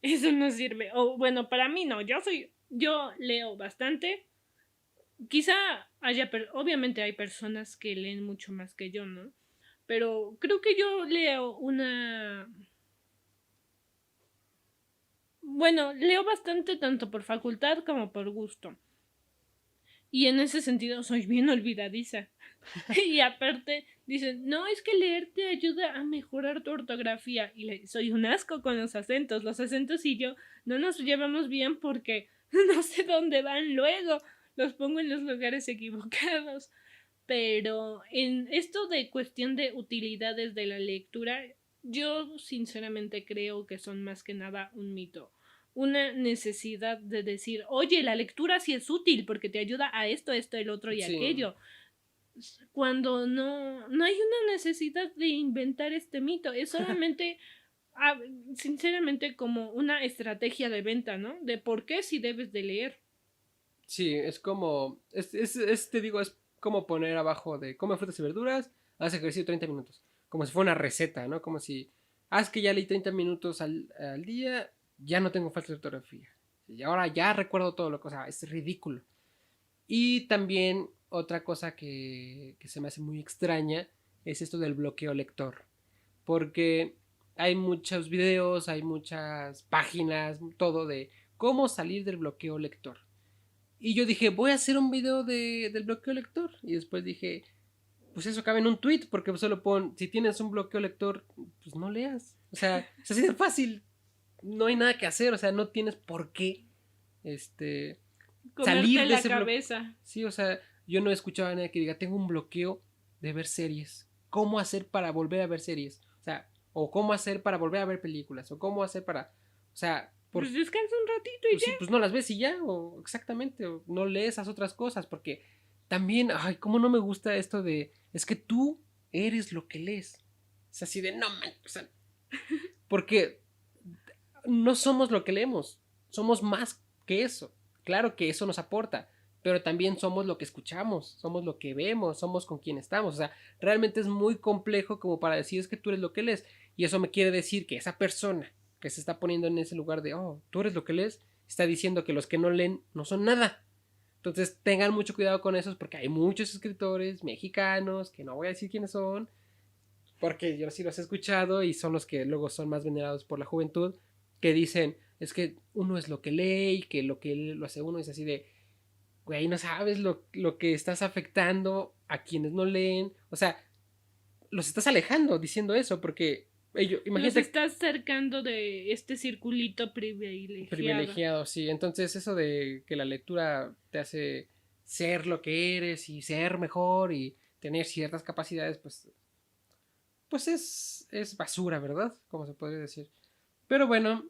eso no sirve. O bueno, para mí no. Yo leo bastante. Quizá obviamente hay personas que leen mucho más que yo, ¿no? Pero creo que yo leo bueno, leo bastante tanto por facultad como por gusto. Y en ese sentido soy bien olvidadiza. Y aparte dicen, no, es que leer te ayuda a mejorar tu ortografía. Y soy un asco con los acentos. Los acentos y yo no nos llevamos bien porque no sé dónde van luego. Los pongo en los lugares equivocados. Pero en esto de cuestión de utilidades de la lectura, yo sinceramente creo que son más que nada un mito. Una necesidad de decir, oye, la lectura sí es útil porque te ayuda a esto, esto, el otro y sí, aquello. cuando no hay una necesidad de inventar este mito, es solamente, ah, sinceramente, como una estrategia de venta, ¿no? De por qué si debes de leer. Sí, es como, te digo, es como poner abajo de come frutas y verduras, haz ejercicio 30 minutos, como si fuera una receta, ¿no? Como si, haz que ya leí 30 minutos al día, ya no tengo falta de ortografía. Y ahora ya recuerdo todo lo que, o sea, es ridículo. Y también otra cosa que se me hace muy extraña es esto del bloqueo lector. Porque hay muchos videos, hay muchas páginas, todo de cómo salir del bloqueo lector. Y yo dije, voy a hacer un video del bloqueo lector. Y después dije, pues eso cabe en un tweet, porque solo pon, si tienes un bloqueo lector, pues no leas. O sea, es así de fácil. No hay nada que hacer, o sea, no tienes por qué este, Comerte salir de la ese bloqueo. cabeza. Sí, o sea, yo no he escuchado a nadie que diga, tengo un bloqueo de ver series. ¿Cómo hacer para volver a ver series? O sea, o cómo hacer para volver a ver películas, o cómo hacer para, o sea, Pues descansa un ratito y pues ya. sí, pues no las ves y ya, o exactamente, o no lees esas otras cosas, porque también, ay, cómo no me gusta esto de, es que tú eres lo que lees. Es así de, no, man, o sea, porque no somos lo que leemos, somos más que eso. Claro que eso nos aporta, pero también somos lo que escuchamos, somos lo que vemos, somos con quien estamos. O sea, realmente es muy complejo como para decir es que tú eres lo que lees. Y eso me quiere decir que esa persona que se está poniendo en ese lugar de, oh, tú eres lo que lees, está diciendo que los que no leen no son nada. Entonces tengan mucho cuidado con eso porque hay muchos escritores mexicanos, que no voy a decir quiénes son, porque yo sí los he escuchado y son los que luego son más venerados por la juventud, que dicen, es que uno es lo que lee y que lo que lo hace uno es así de, güey, no sabes lo que estás afectando a quienes no leen, o sea, los estás alejando diciendo eso, porque ellos, Los imagínate, estás cercando de este circulito privilegiado. privilegiado, sí, entonces eso de que la lectura te hace ser lo que eres y ser mejor y tener ciertas capacidades, pues es basura, ¿verdad? Como se podría decir. Pero bueno,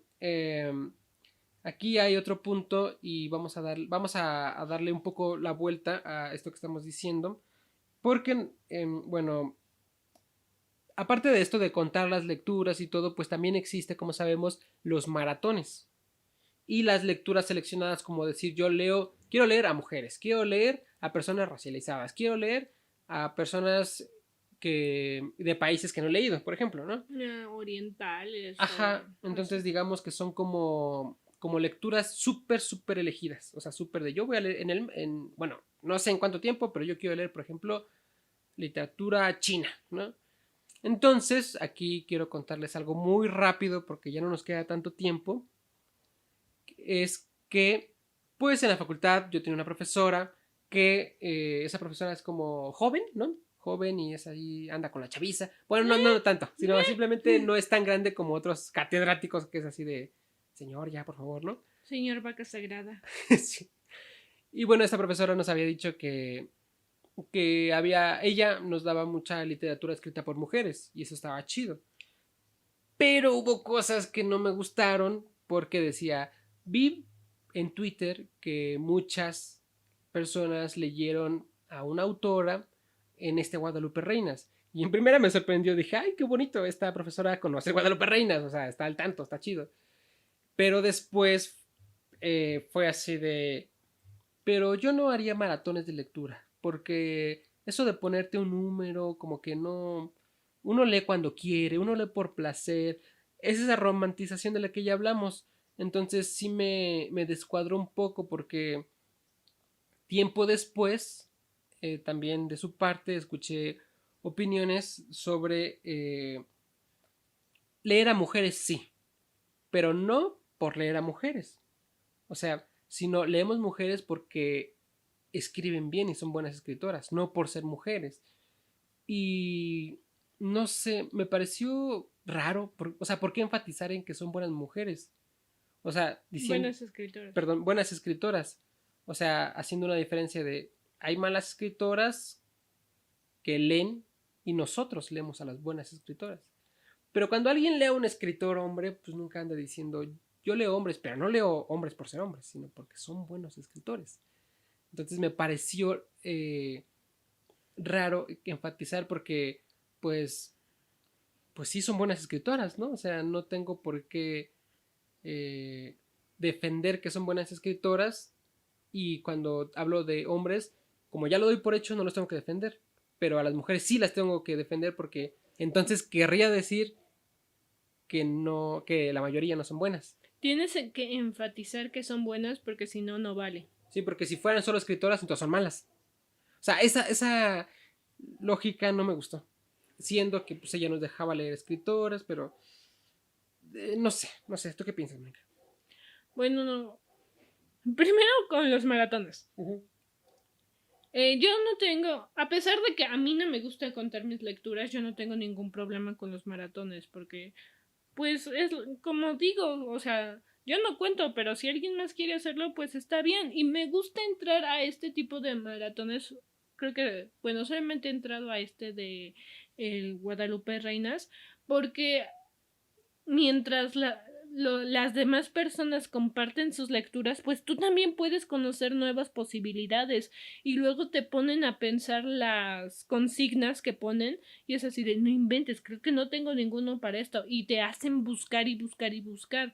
aquí hay otro punto y vamos a darle un poco la vuelta a esto que estamos diciendo. Porque, bueno, aparte de esto de contar las lecturas y todo, pues también existe, como sabemos, los maratones. Y las lecturas seleccionadas, como decir, yo leo, quiero leer a mujeres, quiero leer a personas racializadas, quiero leer a personas que de países que no he leído, por ejemplo, ¿no? Orientales o Ajá, entonces así. digamos que son como lecturas súper elegidas. O sea, súper de yo voy a leer bueno, no sé en cuánto tiempo, pero yo quiero leer, por ejemplo, literatura china, ¿no? Entonces, aquí quiero contarles algo muy rápido porque ya no nos queda tanto tiempo. Es que, pues en la facultad yo tenía una profesora que esa profesora es como joven, ¿no? Joven y es ahí, anda con la chaviza. Bueno, no tanto, sino simplemente no es tan grande como otros catedráticos que es así de, señor, ya, por favor, ¿no? Señor Vaca Sagrada. Sí. Y bueno, esta profesora nos había dicho ella nos daba mucha literatura escrita por mujeres y eso estaba chido. Pero hubo cosas que no me gustaron porque decía, vi en Twitter que muchas personas leyeron a una autora en este Guadalupe Reinas. Y en primera me sorprendió, dije, ay, qué bonito, esta profesora conoce Guadalupe Reinas, o sea, está al tanto, está chido. Pero después fue así de, pero yo no haría maratones de lectura, porque eso de ponerte un número, como que no, uno lee cuando quiere, uno lee por placer, es esa romantización de la que ya hablamos. Entonces sí me descuadró un poco porque tiempo después, también de su parte, escuché opiniones sobre leer a mujeres, sí, pero no por leer a mujeres. O sea, sino leemos mujeres porque escriben bien y son buenas escritoras, no por ser mujeres. Y no sé, me pareció raro, o sea, ¿por qué enfatizar en que son buenas mujeres? O sea, diciendo, Buenas escritoras. perdón, buenas escritoras. O sea, haciendo una diferencia de, hay malas escritoras que leen y nosotros leemos a las buenas escritoras. Pero cuando alguien lee a un escritor hombre, pues nunca anda diciendo, yo leo hombres, pero no leo hombres por ser hombres, sino porque son buenos escritores. Entonces me pareció raro enfatizar porque, pues, pues sí son buenas escritoras, ¿no? O sea, no tengo por qué defender que son buenas escritoras y cuando hablo de hombres, como ya lo doy por hecho, no los tengo que defender, pero a las mujeres sí las tengo que defender porque entonces querría decir que no, que la mayoría no son buenas. Tienes que enfatizar que son buenas porque si no, no vale. Sí, porque si fueran solo escritoras, entonces son malas. O sea, esa lógica no me gustó. Siendo que pues, ella nos dejaba leer escritoras, pero no sé, ¿tú qué piensas, Mónica? Bueno, no. Primero con los maratones. Yo no tengo, a pesar de que a mí no me gusta contar mis lecturas, yo no tengo ningún problema con los maratones, porque, pues, es como digo, o sea, yo no cuento, pero si alguien más quiere hacerlo, pues está bien. Y me gusta entrar a este tipo de maratones. Creo que, bueno, solamente he entrado a este de el Guadalupe Reinas, porque mientras las demás personas comparten sus lecturas, pues tú también puedes conocer nuevas posibilidades y luego te ponen a pensar las consignas que ponen y es así de no inventes, creo que no tengo ninguno para esto y te hacen buscar y buscar y buscar.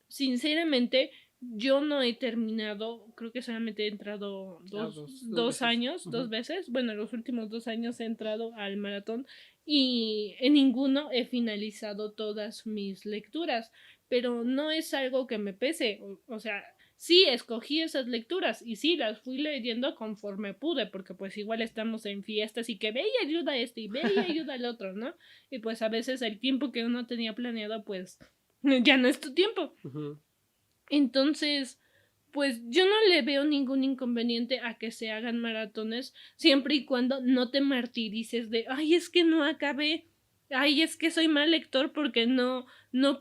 Sinceramente, yo no he terminado, creo que solamente he entrado Dos dos veces. años, 2 veces. Bueno, los últimos 2 años he entrado al maratón y en ninguno he finalizado todas mis lecturas, pero no es algo que me pese, o sea, sí escogí esas lecturas y sí las fui leyendo conforme pude, porque pues igual estamos en fiestas y que ve y ayuda a este y ve y ayuda al otro, ¿no? Y pues a veces el tiempo que uno tenía planeado pues ya no es tu tiempo. Entonces, pues yo no le veo ningún inconveniente a que se hagan maratones siempre y cuando no te martirices de, ay, es que no acabé, ay, es que soy mal lector porque no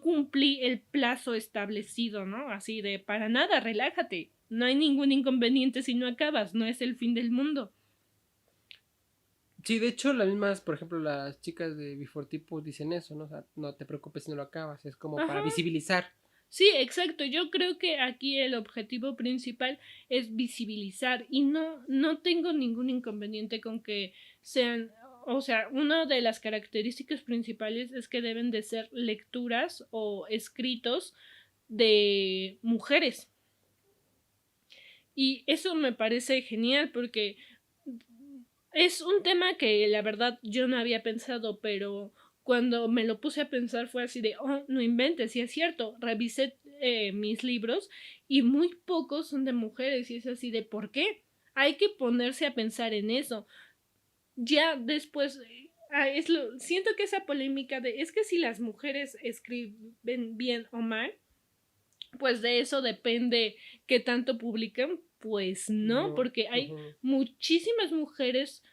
cumplí el plazo establecido, ¿no? Así de, para nada, relájate, no hay ningún inconveniente si no acabas, no es el fin del mundo. Sí, de hecho, las mismas, por ejemplo, las chicas de Before Tipo dicen eso, ¿no? O sea, no te preocupes si no lo acabas, es como para Ajá. visibilizar. Sí, exacto. Yo creo que aquí el objetivo principal es visibilizar y no tengo ningún inconveniente con que sean, o sea, una de las características principales es que deben de ser lecturas o escritos de mujeres. Y eso me parece genial porque es un tema que la verdad yo no había pensado, pero cuando me lo puse a pensar fue así de, oh, no inventes, y es cierto, revisé mis libros y muy pocos son de mujeres y es así de, ¿por qué? Hay que ponerse a pensar en eso. Ya después, siento que esa polémica de, es que si las mujeres escriben bien o mal, pues de eso depende qué tanto publican, pues no, No. porque hay muchísimas mujeres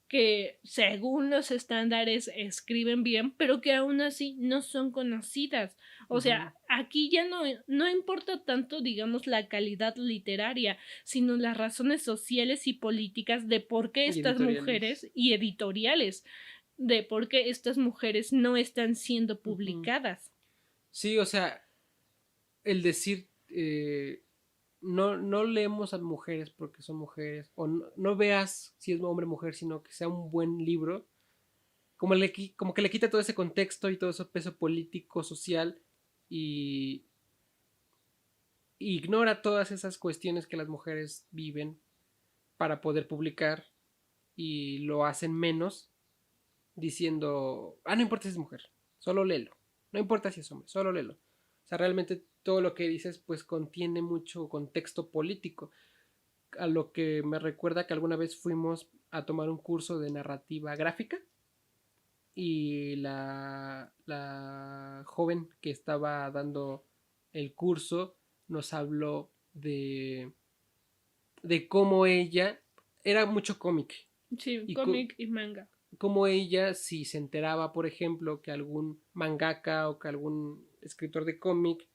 que según los estándares escriben bien, pero que aún así no son conocidas. O sea, aquí ya no importa tanto, digamos, la calidad literaria, sino las razones sociales y políticas de por qué Y estas editoriales. mujeres y editoriales, de por qué estas mujeres no están siendo publicadas. Sí, o sea, el decir no leemos a mujeres porque son mujeres, o no veas si es hombre o mujer, sino que sea un buen libro, como que le quita todo ese contexto y todo ese peso político, social, y ignora todas esas cuestiones que las mujeres viven para poder publicar y lo hacen menos diciendo, no importa si es mujer, solo léelo, no importa si es hombre, solo léelo. O sea, realmente todo lo que dices pues contiene mucho contexto político, a lo que me recuerda que alguna vez fuimos a tomar un curso de narrativa gráfica y la joven que estaba dando el curso nos habló de cómo ella era mucho cómic Sí, y cómic y manga. cómo ella si se enteraba por ejemplo que algún mangaka o que algún escritor de cómic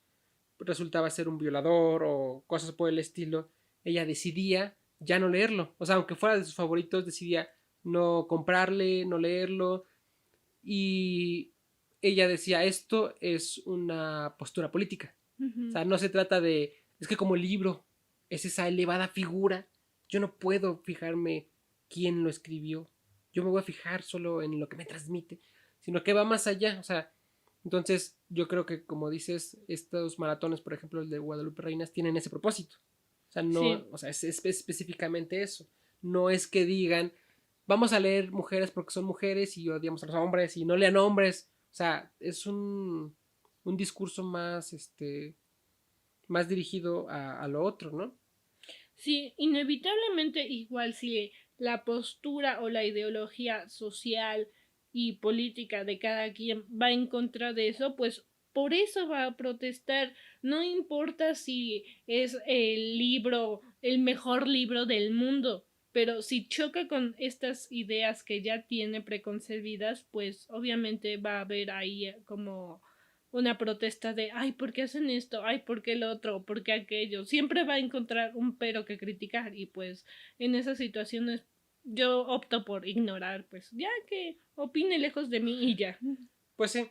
resultaba ser un violador o cosas por el estilo, ella decidía ya no leerlo. O sea, aunque fuera de sus favoritos, decidía no comprarle, no leerlo. Y ella decía, esto es una postura política. O sea, no se trata de, es que como el libro es esa elevada figura, yo no puedo fijarme quién lo escribió. yo me voy a fijar solo en lo que me transmite, sino que va más allá, o sea, entonces yo creo que como dices, estos maratones, por ejemplo, el de Guadalupe Reinas, tienen ese propósito, o sea, no, Sí. o sea, es específicamente eso, no es que digan, vamos a leer mujeres porque son mujeres y odiamos a los hombres y no lean hombres, o sea, es un discurso más, más dirigido a lo otro, ¿no? Sí, inevitablemente igual si la postura o la ideología social y política de cada quien va en contra de eso, pues por eso va a protestar. No importa si es el libro, el mejor libro del mundo, pero si choca con estas ideas que ya tiene preconcebidas, pues obviamente va a haber ahí como una protesta de, ay, ¿por qué hacen esto? Ay, ¿por qué el otro? ¿Por qué aquello? Siempre va a encontrar un pero que criticar y pues en esas situaciones yo opto por ignorar, pues ya que opine lejos de mí y ya. Pues sí.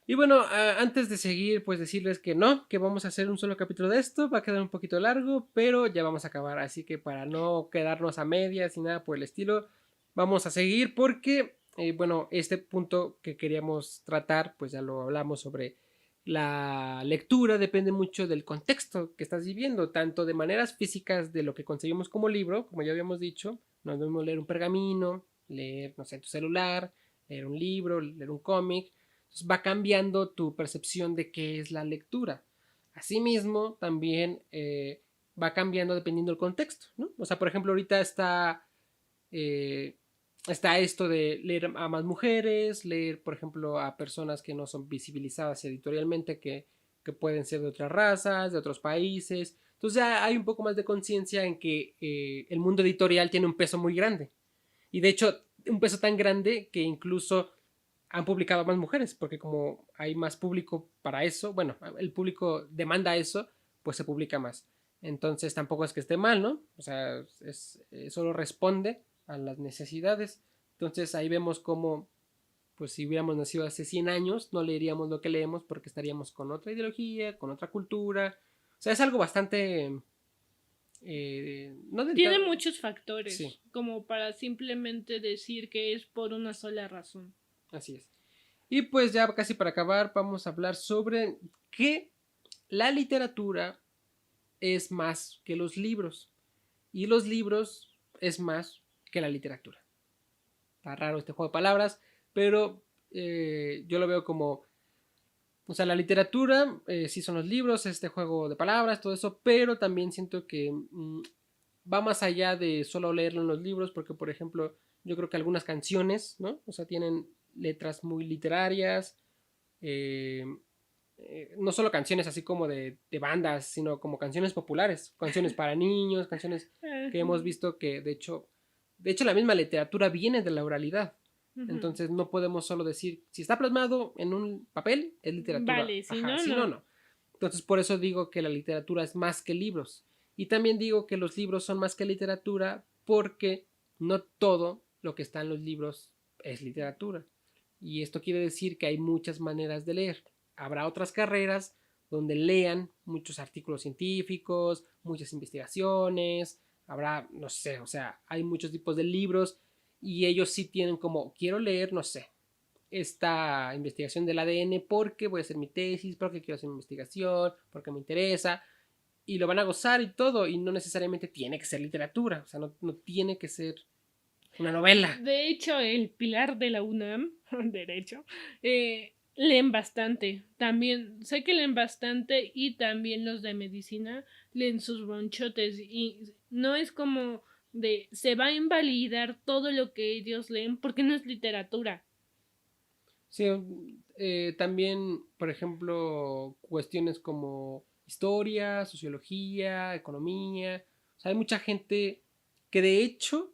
Y bueno, antes de seguir, pues decirles que no, que vamos a hacer un solo capítulo de esto, va a quedar un poquito largo, pero ya vamos a acabar, así que para no quedarnos a medias ni nada por el estilo, vamos a seguir porque, bueno, este punto que queríamos tratar, pues ya lo hablamos sobre la lectura, depende mucho del contexto que estás viviendo, tanto de maneras físicas de lo que conseguimos como libro, como ya habíamos dicho, no debemos leer un pergamino, leer, no sé, tu celular, leer un libro, leer un cómic, va cambiando tu percepción de qué es la lectura. Asimismo, también va cambiando dependiendo del contexto, ¿no? O sea, por ejemplo, ahorita eh, está esto de leer a más mujeres, leer, por ejemplo, a personas que no son visibilizadas editorialmente, que pueden ser de otras razas, de otros países. Entonces ya hay un poco más de conciencia en que el mundo editorial tiene un peso muy grande. Y de hecho, un peso tan grande que incluso han publicado más mujeres, porque como hay más público para eso, bueno, el público demanda eso, pues se publica más. Entonces tampoco es que esté mal, ¿no? O sea, solo responde a las necesidades. Entonces ahí vemos cómo, pues si hubiéramos nacido hace 100 años, no leeríamos lo que leemos porque estaríamos con otra ideología, con otra cultura. O sea, es algo bastante... no Tiene delicado. muchos factores Sí, como para simplemente decir que es por una sola razón. así es. Y pues ya casi para acabar, vamos a hablar sobre que la literatura es más que los libros y los libros es más que la literatura. Está raro este juego de palabras, pero yo lo veo como, o sea, la literatura sí son los libros, este juego de palabras, todo eso, pero también siento que va más allá de solo leerlo en los libros, porque por ejemplo, yo creo que algunas canciones, ¿no? O sea, tienen letras muy literarias, eh, no solo canciones así como de bandas, sino como canciones populares, canciones para niños, canciones que hemos visto que de hecho la misma literatura viene de la oralidad. Ujú. Entonces no podemos solo decir, si está plasmado en un papel, es literatura. Vale, si Ajá, no, si no, no. no. Entonces por eso digo que la literatura es más que libros. Y también digo que los libros son más que literatura porque no todo lo que está en los libros es literatura. Y esto quiere decir que hay muchas maneras de leer. Habrá otras carreras donde lean muchos artículos científicos, muchas investigaciones, habrá, no sé, o sea, hay muchos tipos de libros y ellos sí tienen como, quiero leer, no sé, esta investigación del ADN porque voy a hacer mi tesis, porque quiero hacer mi investigación, porque me interesa, y lo van a gozar y todo, y no necesariamente tiene que ser literatura, o sea, no tiene que ser una novela. De hecho, el pilar de la UNAM, derecho, leen bastante. También sé que leen bastante y también los de medicina leen sus bonchotes y no es como de se va a invalidar todo lo que ellos leen porque no es literatura. Sí, también, por ejemplo, cuestiones como historia, sociología, economía. O sea, hay mucha gente que de hecho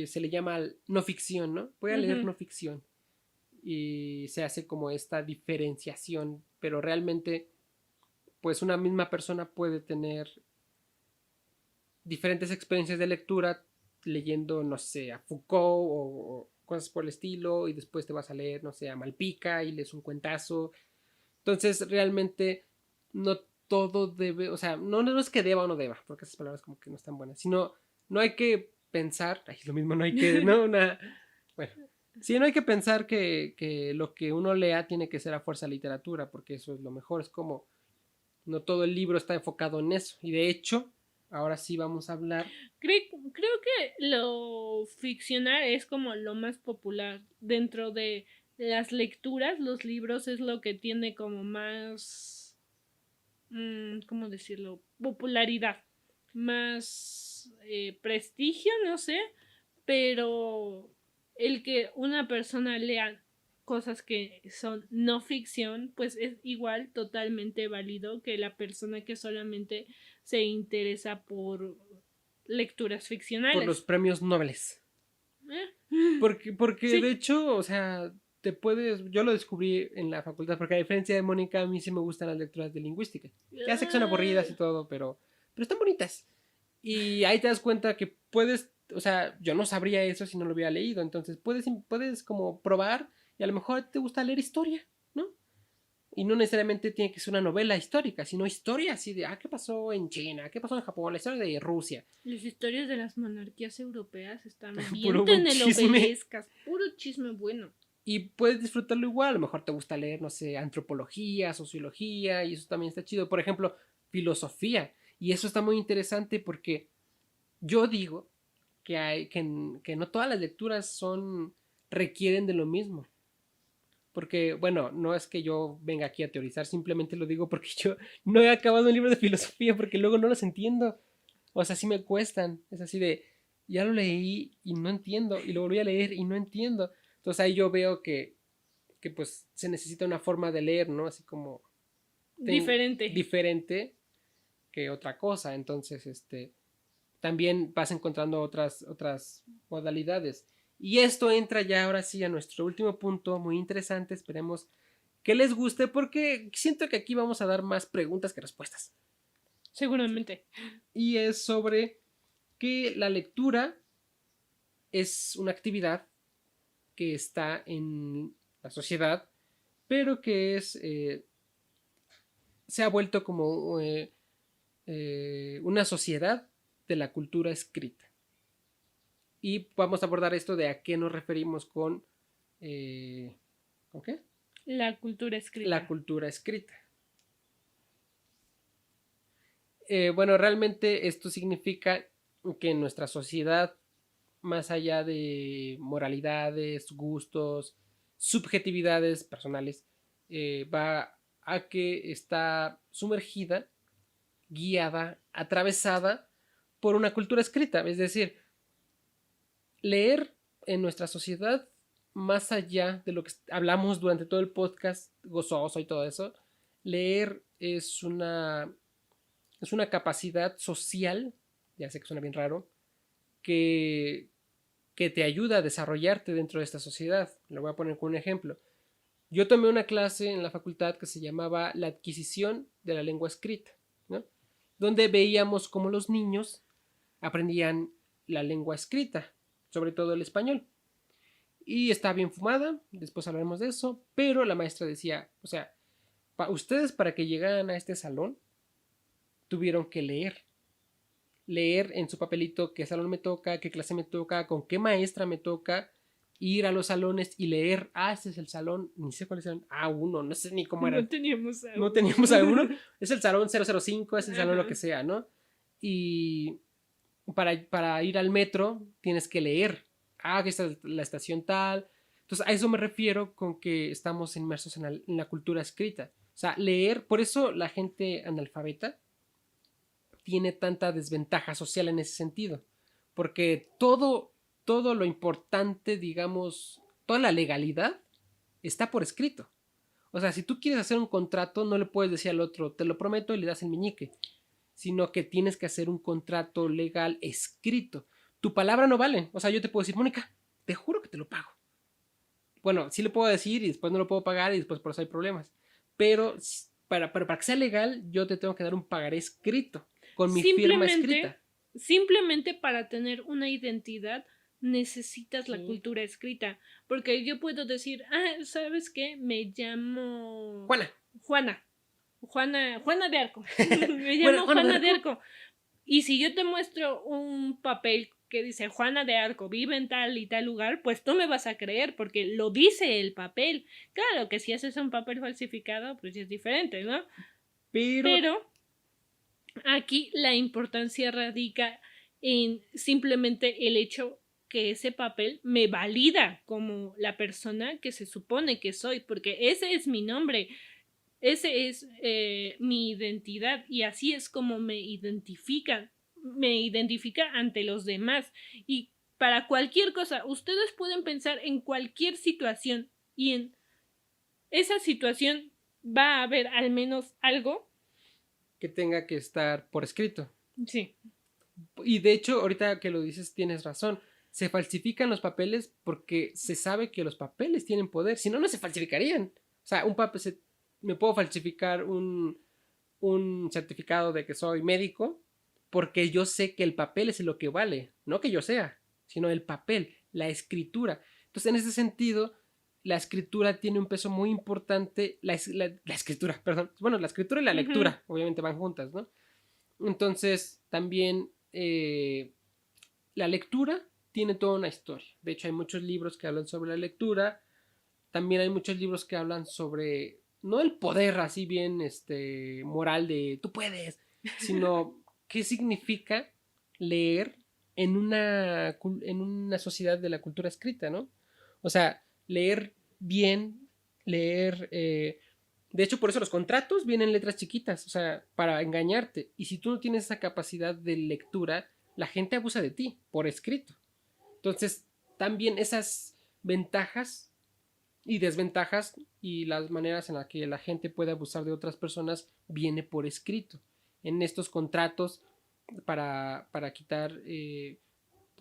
se le llama no ficción, ¿no? Voy a leer Ujú. no ficción. Y se hace como esta diferenciación, pero realmente, pues una misma persona puede tener diferentes experiencias de lectura leyendo, no sé, a Foucault o cosas por el estilo, y después te vas a leer, no sé, a Malpica y lees un cuentazo. Entonces, realmente no todo debe, o sea, no es que deba o no deba, porque esas palabras como que no están buenas, sino no hay que pensar, ay, lo mismo, no hay que, no, bueno. Sí, no hay que pensar que lo que uno lea tiene que ser a fuerza literatura, porque eso es lo mejor. Es como, no todo el libro está enfocado en eso. Y de hecho, ahora sí vamos a hablar. Creo que lo ficcional es como lo más popular dentro de las lecturas. Los libros es lo que tiene como más, ¿cómo decirlo? Popularidad, más prestigio, no sé, pero el que una persona lea cosas que son no ficción, pues es igual totalmente válido que la persona que solamente se interesa por lecturas Por los ficcionales. premios Nobel. Eh, Porque de Sí. hecho, o sea, yo lo descubrí en la facultad, porque a diferencia de Mónica, a mí sí me gustan las lecturas de lingüística. Ya sé que son aburridas y todo, pero están bonitas. Y ahí te das cuenta que puedes, o sea, yo no sabría eso si no lo hubiera leído, entonces puedes como probar y a lo mejor te gusta leer historia, ¿no? Y no necesariamente tiene que ser una novela histórica, sino historia así de, ¿qué pasó en China? ¿Qué pasó en Japón? La historia de Rusia. Las historias de las monarquías europeas están bien Puro buen chisme. telenovelescas, puro chisme bueno. Y puedes disfrutarlo igual, a lo mejor te gusta leer, no sé, antropología, sociología, y eso también está chido. Por ejemplo, filosofía. Y eso está muy interesante porque yo digo que no todas las lecturas requieren de lo mismo. Porque, bueno, no es que yo venga aquí a teorizar, simplemente lo digo porque yo no he acabado un libro de filosofía porque luego no los entiendo. O sea, sí me cuestan. Es así de, ya lo leí y no entiendo, y lo volví a leer y no entiendo. Entonces ahí yo veo que pues se necesita una forma de leer, ¿no? Así como Diferente. diferente que otra cosa. Entonces, también vas encontrando otras modalidades. Y esto entra ya ahora sí a nuestro último punto, muy interesante. Esperemos que les guste porque siento que aquí vamos a dar más preguntas que respuestas. Seguramente. Y es sobre que la lectura es una actividad que está en la sociedad, pero que se ha vuelto como una sociedad de la cultura escrita. Y vamos a abordar esto de a qué nos referimos ¿con qué? La cultura La escrita. cultura escrita. Bueno, realmente esto significa que en nuestra sociedad, más allá de moralidades, gustos, subjetividades personales, va a que está sumergida, guiada, atravesada por una cultura escrita. Es decir, leer en nuestra sociedad, más allá de lo que hablamos durante todo el podcast, gozoso y todo eso, leer es una capacidad social, ya sé que suena bien raro, que, que te ayuda a desarrollarte dentro de esta sociedad. Lo voy a poner con un ejemplo. Yo tomé una clase en la facultad que se llamaba la adquisición de la lengua escrita, ¿no? Donde veíamos cómo los niños aprendían la lengua escrita, sobre todo el español. Y está bien fumada, después hablaremos de eso, pero la maestra decía, o sea, ustedes para que llegaran a este salón tuvieron que leer en su papelito qué salón me toca, qué clase me toca, con qué maestra me toca, ir a los salones y leer, este es el salón, ni sé cuál es el A1, no sé ni cómo No eran, teníamos a no uno. teníamos a uno, es el salón 005, es el salón lo Ajá. que sea, ¿no? Y para ir al metro tienes que leer, que está la estación tal. Entonces a eso me refiero con que estamos inmersos en la cultura escrita. O sea, leer, por eso la gente analfabeta tiene tanta desventaja social en ese sentido. Porque todo lo importante, digamos, toda la legalidad está por escrito. O sea, si tú quieres hacer un contrato, no le puedes decir al otro, te lo prometo y le das el meñique, sino que tienes que hacer un contrato legal escrito. Tu palabra no vale. O sea, yo te puedo decir, Mónica, te juro que te lo pago. Bueno, sí le puedo decir y después no lo puedo pagar y después por eso hay problemas. Pero para que sea legal, yo te tengo que dar un pagaré escrito, con mi firma Simplemente, escrita. simplemente para tener una identidad necesitas la Sí. cultura escrita. Porque yo puedo decir, ¿sabes qué? Me llamo Juana. Juana. Juana de Arco. Me Juana, llamo Juana de Juana de Arco. Arco. Y si yo te muestro un papel que dice Juana de Arco vive en tal y tal lugar, pues tú me vas a creer porque lo dice el papel. Claro que si haces un papel falsificado, pues es diferente, ¿no? Pero aquí la importancia radica en simplemente el hecho que ese papel me valida como la persona que se supone que soy, porque ese es mi nombre, ese es mi identidad y así es como me identifica ante los demás. Y para cualquier cosa, ustedes pueden pensar en cualquier situación y en esa situación va a haber al menos algo que tenga que estar por escrito. Sí. Y de hecho, ahorita que lo dices, tienes razón. Se falsifican los papeles porque se sabe que los papeles tienen poder. Si no, no se falsificarían. O sea, me puedo falsificar un certificado de que soy médico porque yo sé que el papel es lo que vale. No que yo sea, sino el papel, la escritura. Entonces, en ese sentido, la escritura tiene un peso muy importante. La escritura, perdón. Bueno, la escritura y la lectura, obviamente van juntas, ¿no? Entonces, también la lectura tiene toda una historia. De hecho, hay muchos libros que hablan sobre la lectura. También hay muchos libros que hablan sobre, no el poder así bien moral de tú puedes, sino qué significa leer en una sociedad de la cultura escrita, ¿no? O sea, leer bien, leer... de hecho, por eso los contratos vienen en letras chiquitas, o sea, para engañarte. Y si tú no tienes esa capacidad de lectura, la gente abusa de ti por escrito. Entonces, también esas ventajas y desventajas y las maneras en las que la gente puede abusar de otras personas viene por escrito. En estos contratos para quitar,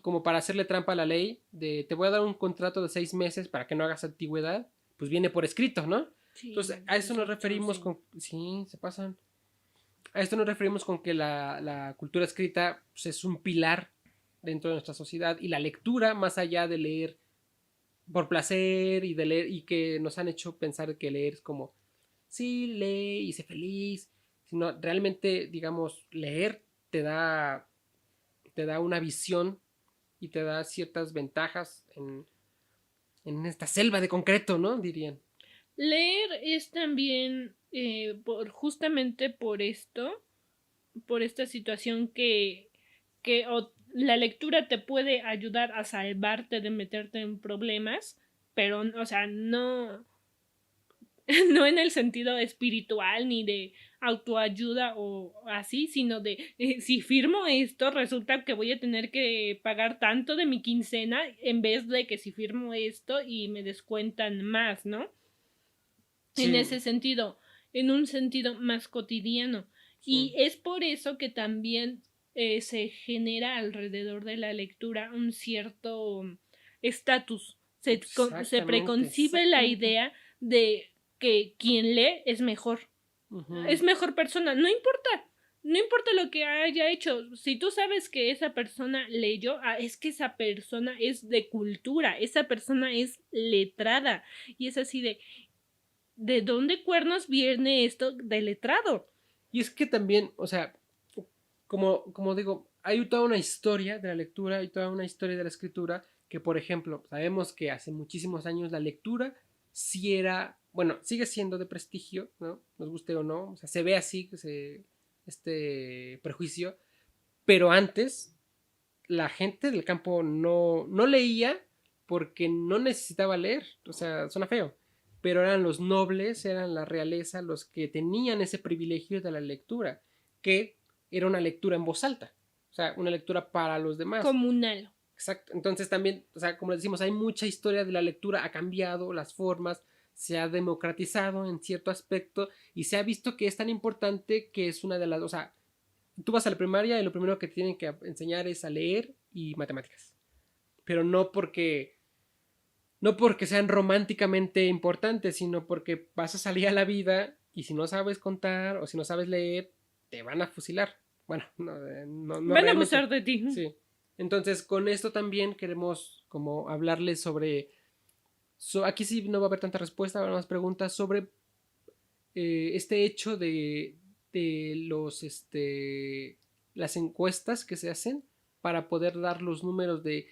como para hacerle trampa a la ley, de te voy a dar un contrato de 6 meses para que no hagas antigüedad, pues viene por escrito, ¿no? Sí, entonces, a eso nos referimos sí. Sí, se pasan. A esto nos referimos con que la cultura escrita pues, es un pilar dentro de nuestra sociedad y la lectura, más allá de leer por placer y de leer y que nos han hecho pensar que leer es como, sí, lee y sé feliz, sino realmente, digamos, leer te da una visión y te da ciertas ventajas en esta selva de concreto, ¿no? Dirían. Leer es también justamente por esto, por esta situación que la lectura te puede ayudar a salvarte de meterte en problemas, pero, o sea, no, no en el sentido espiritual ni de autoayuda o así, sino de si firmo esto resulta que voy a tener que pagar tanto de mi quincena en vez de que si firmo esto y me descuentan más, ¿no? Sí. En ese sentido, en un sentido más cotidiano. Sí. Y es por eso que también se genera alrededor de la lectura un cierto estatus. Se preconcibe la idea de que quien lee es mejor. Es mejor persona. No importa. No importa lo que haya hecho. Si tú sabes que esa persona leyó, es que esa persona es de cultura. Esa persona es letrada. Y es así ¿de dónde cuernos viene esto de letrado? Y es que también, o sea, como digo, hay toda una historia de la lectura, hay toda una historia de la escritura, que por ejemplo, sabemos que hace muchísimos años la lectura sí era, bueno, sigue siendo de prestigio, ¿no? Nos guste o no, o sea, se ve así, este prejuicio, pero antes la gente del campo no leía porque no necesitaba leer, o sea, suena feo, pero eran los nobles, eran la realeza los que tenían ese privilegio de la lectura, que era una lectura en voz alta, o sea, una lectura para los demás. Comunal. Exacto, entonces también, o sea, como decimos, hay mucha historia de la lectura, ha cambiado las formas, se ha democratizado en cierto aspecto y se ha visto que es tan importante que es una de las, o sea, tú vas a la primaria y lo primero que te tienen que enseñar es a leer y matemáticas, pero no porque sean románticamente importantes, sino porque vas a salir a la vida y si no sabes contar o si no sabes leer, te van a fusilar. Bueno, no van a abusar de ti. Sí. Entonces, con esto también queremos como hablarles sobre... aquí sí no va a haber tanta respuesta, habrá más preguntas sobre este hecho de las encuestas que se hacen para poder dar los números de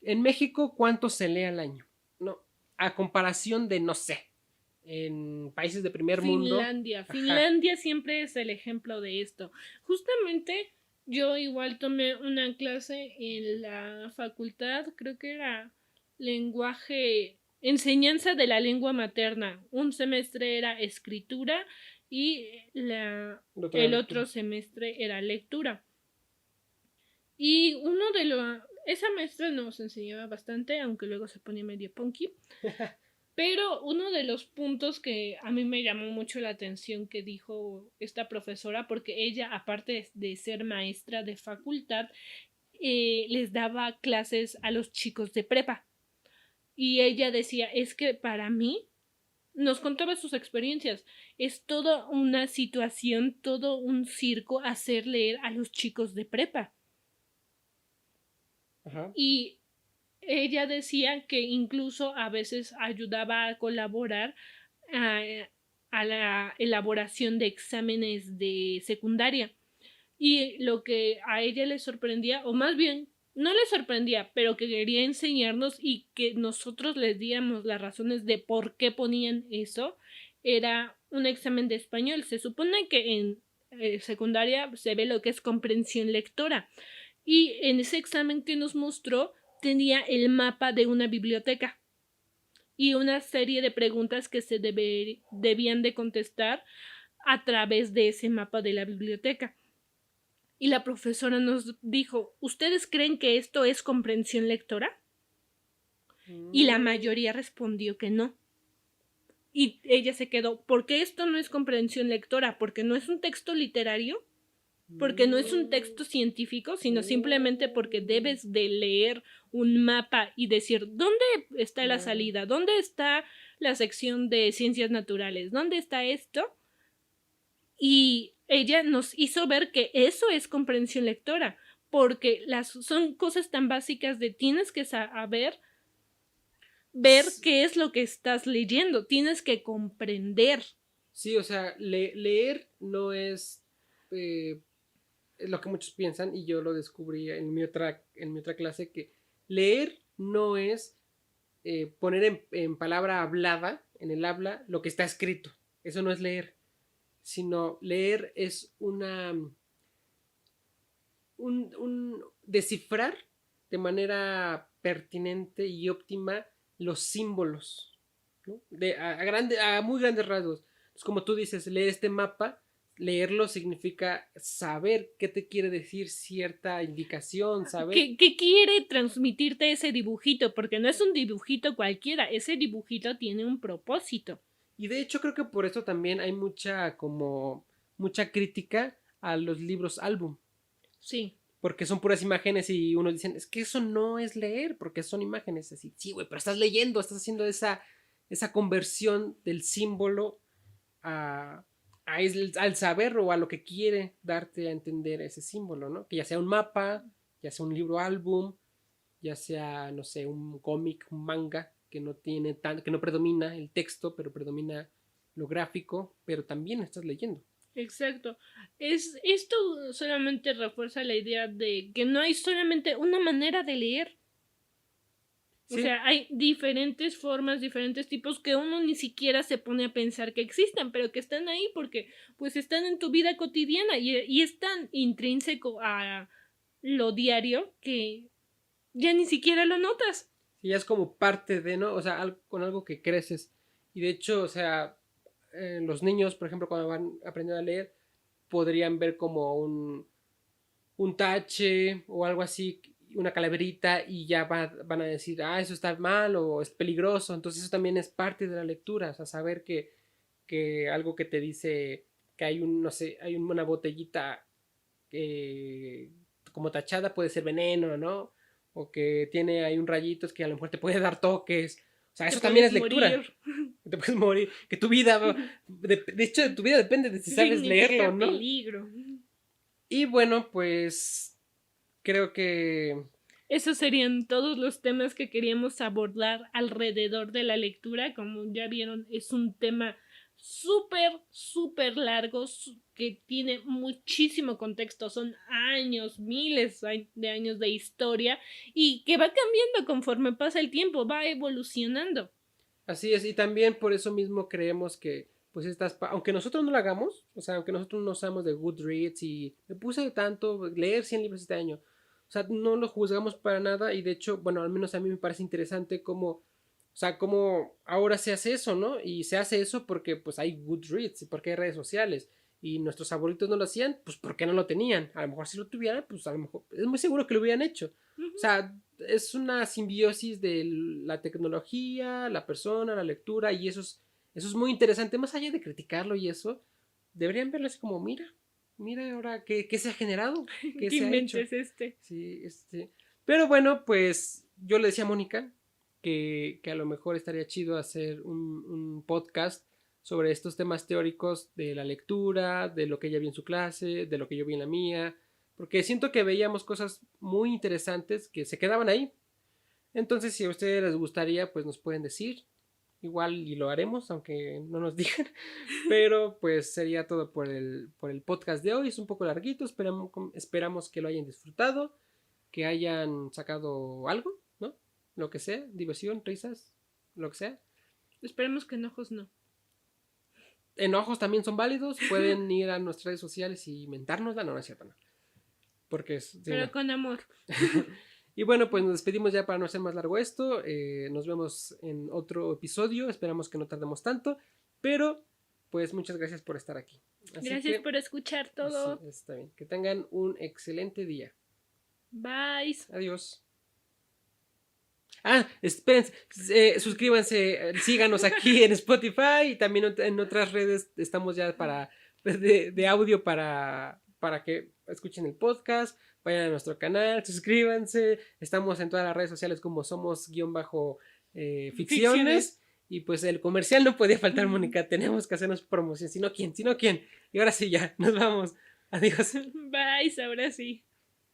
en México cuánto se lee al año, ¿no? A comparación de, no sé, en países de primer mundo. Finlandia. Finlandia siempre es el ejemplo de esto. Justamente yo igual tomé una clase en la facultad, creo que era enseñanza de la lengua materna. Un semestre era escritura y el otro semestre era lectura. Y esa maestra nos enseñaba bastante, aunque luego se ponía medio punky. Pero uno de los puntos que a mí me llamó mucho la atención que dijo esta profesora, porque ella, aparte de ser maestra de facultad, les daba clases a los chicos de prepa. Y ella decía, es que para mí, nos contaba sus experiencias, es toda una situación, todo un circo hacer leer a los chicos de prepa. Ajá. Y ella decía que incluso a veces ayudaba a colaborar a la elaboración de exámenes de secundaria. Y lo que a ella le sorprendía, o más bien, no le sorprendía, pero que quería enseñarnos y que nosotros les diéramos las razones de por qué ponían eso, era un examen de español. Se supone que en secundaria se ve lo que es comprensión lectora. Y en ese examen que nos mostró, tenía el mapa de una biblioteca y una serie de preguntas que se debían de contestar a través de ese mapa de la biblioteca. Y la profesora nos dijo, ¿ustedes creen que esto es comprensión lectora? Y la mayoría respondió que no. Y ella se quedó, ¿por qué esto no es comprensión lectora? ¿Porque no es un texto literario? Porque no es un texto científico, sino simplemente porque debes de leer un mapa y decir ¿dónde está la salida? ¿Dónde está la sección de ciencias naturales? ¿Dónde está esto? Y ella nos hizo ver que eso es comprensión lectora, porque son cosas tan básicas de tienes que saber ver qué es lo que estás leyendo, tienes que comprender. Sí, o sea, leer no es lo que muchos piensan, y yo lo descubrí en mi otra clase, que leer no es poner en palabra hablada, en el habla, lo que está escrito. Eso no es leer, sino leer es un descifrar de manera pertinente y óptima los símbolos, ¿no? A muy grandes rasgos. Entonces, como tú dices, leer este mapa, leerlo significa saber qué te quiere decir cierta indicación, saber ¿Qué quiere transmitirte ese dibujito? Porque no es un dibujito cualquiera, ese dibujito tiene un propósito. Y de hecho creo que por eso también hay mucha crítica a los libros álbum. Sí. Porque son puras imágenes y uno dicen, es que eso no es leer, porque son imágenes. Así, sí, güey, pero estás leyendo, estás haciendo esa conversión del símbolo al saber o a lo que quiere darte a entender ese símbolo, ¿no? Que ya sea un mapa, ya sea un libro álbum, ya sea, no sé, un cómic, un manga, que no predomina el texto, pero predomina lo gráfico, pero también estás leyendo. Exacto. Esto solamente refuerza la idea de que no hay solamente una manera de leer. Sí. O sea, hay diferentes formas, diferentes tipos que uno ni siquiera se pone a pensar que existen, pero que están ahí porque pues están en tu vida cotidiana y es tan intrínseco a lo diario que ya ni siquiera lo notas. Sí, ya es como parte de, ¿no? O sea, con algo que creces. Y de hecho, o sea, los niños, por ejemplo, cuando van aprendiendo a leer, podrían ver como un tache o algo así, una calaverita, y ya van a decir, eso está mal o es peligroso. Entonces eso también es parte de la lectura, o sea, saber que algo que te dice que hay no sé, hay una botellita como tachada puede ser veneno, ¿no? O que tiene ahí un rayito que a lo mejor te puede dar toques. O sea, eso también es lectura. Morir. Te puedes morir. Que tu vida, de hecho, de tu vida depende de si sabes leerlo o no. Peligro. Y bueno, pues creo que esos serían todos los temas que queríamos abordar alrededor de la lectura. Como ya vieron, es un tema súper largo, que tiene muchísimo contexto, son años, miles de años de historia y que va cambiando conforme pasa el tiempo, va evolucionando. Así es, y también por eso mismo creemos que, pues aunque nosotros no lo hagamos, o sea, aunque nosotros no usamos de Goodreads y me puse tanto, leer 100 libros este año, o sea, no lo juzgamos para nada y de hecho, bueno, al menos a mí me parece interesante cómo, o sea, cómo ahora se hace eso, ¿no? Y se hace eso porque pues hay Goodreads y porque hay redes sociales y nuestros abuelitos no lo hacían, pues porque no lo tenían. A lo mejor si lo tuvieran, pues a lo mejor es muy seguro que lo hubieran hecho. O sea, es una simbiosis de la tecnología, la persona, la lectura y eso es muy interesante. Más allá de criticarlo y eso, deberían verlo así como, mira ahora qué se ha generado, qué ¿Qué se ha invento hecho. es este? Sí, Pero bueno, pues yo le decía a Mónica que a lo mejor estaría chido hacer un podcast sobre estos temas teóricos de la lectura, de lo que ella vi en su clase, de lo que yo vi en la mía, porque siento que veíamos cosas muy interesantes que se quedaban ahí. Entonces, si a ustedes les gustaría, pues nos pueden decir. Igual y lo haremos, aunque no nos digan. Pero pues sería todo por el podcast de hoy. Es un poco larguito, esperamos que lo hayan disfrutado, que hayan sacado algo, ¿no? Lo que sea, diversión, risas, lo que sea. Esperemos que enojos no. Enojos también son válidos, pueden ir a nuestras redes sociales y mentárnosla, no es cierto, no. Porque sí, Pero no. con amor. Y bueno, pues nos despedimos ya para no hacer más largo esto. Nos vemos en otro episodio. Esperamos que no tardemos tanto. Pero, pues muchas gracias por estar aquí. Así Gracias que, por escuchar todo. sí, está bien. Que tengan un excelente día. Bye. Adiós. Ah, esperen, suscríbanse, síganos aquí en Spotify y también en otras redes estamos ya de audio para que escuchen el podcast, vayan a nuestro canal, suscríbanse, estamos en todas las redes sociales como somos ficciones y pues el comercial no podía faltar, Mónica, tenemos que hacernos promoción, si no quién, y ahora sí ya, nos vamos, adiós. Bye, ahora sí.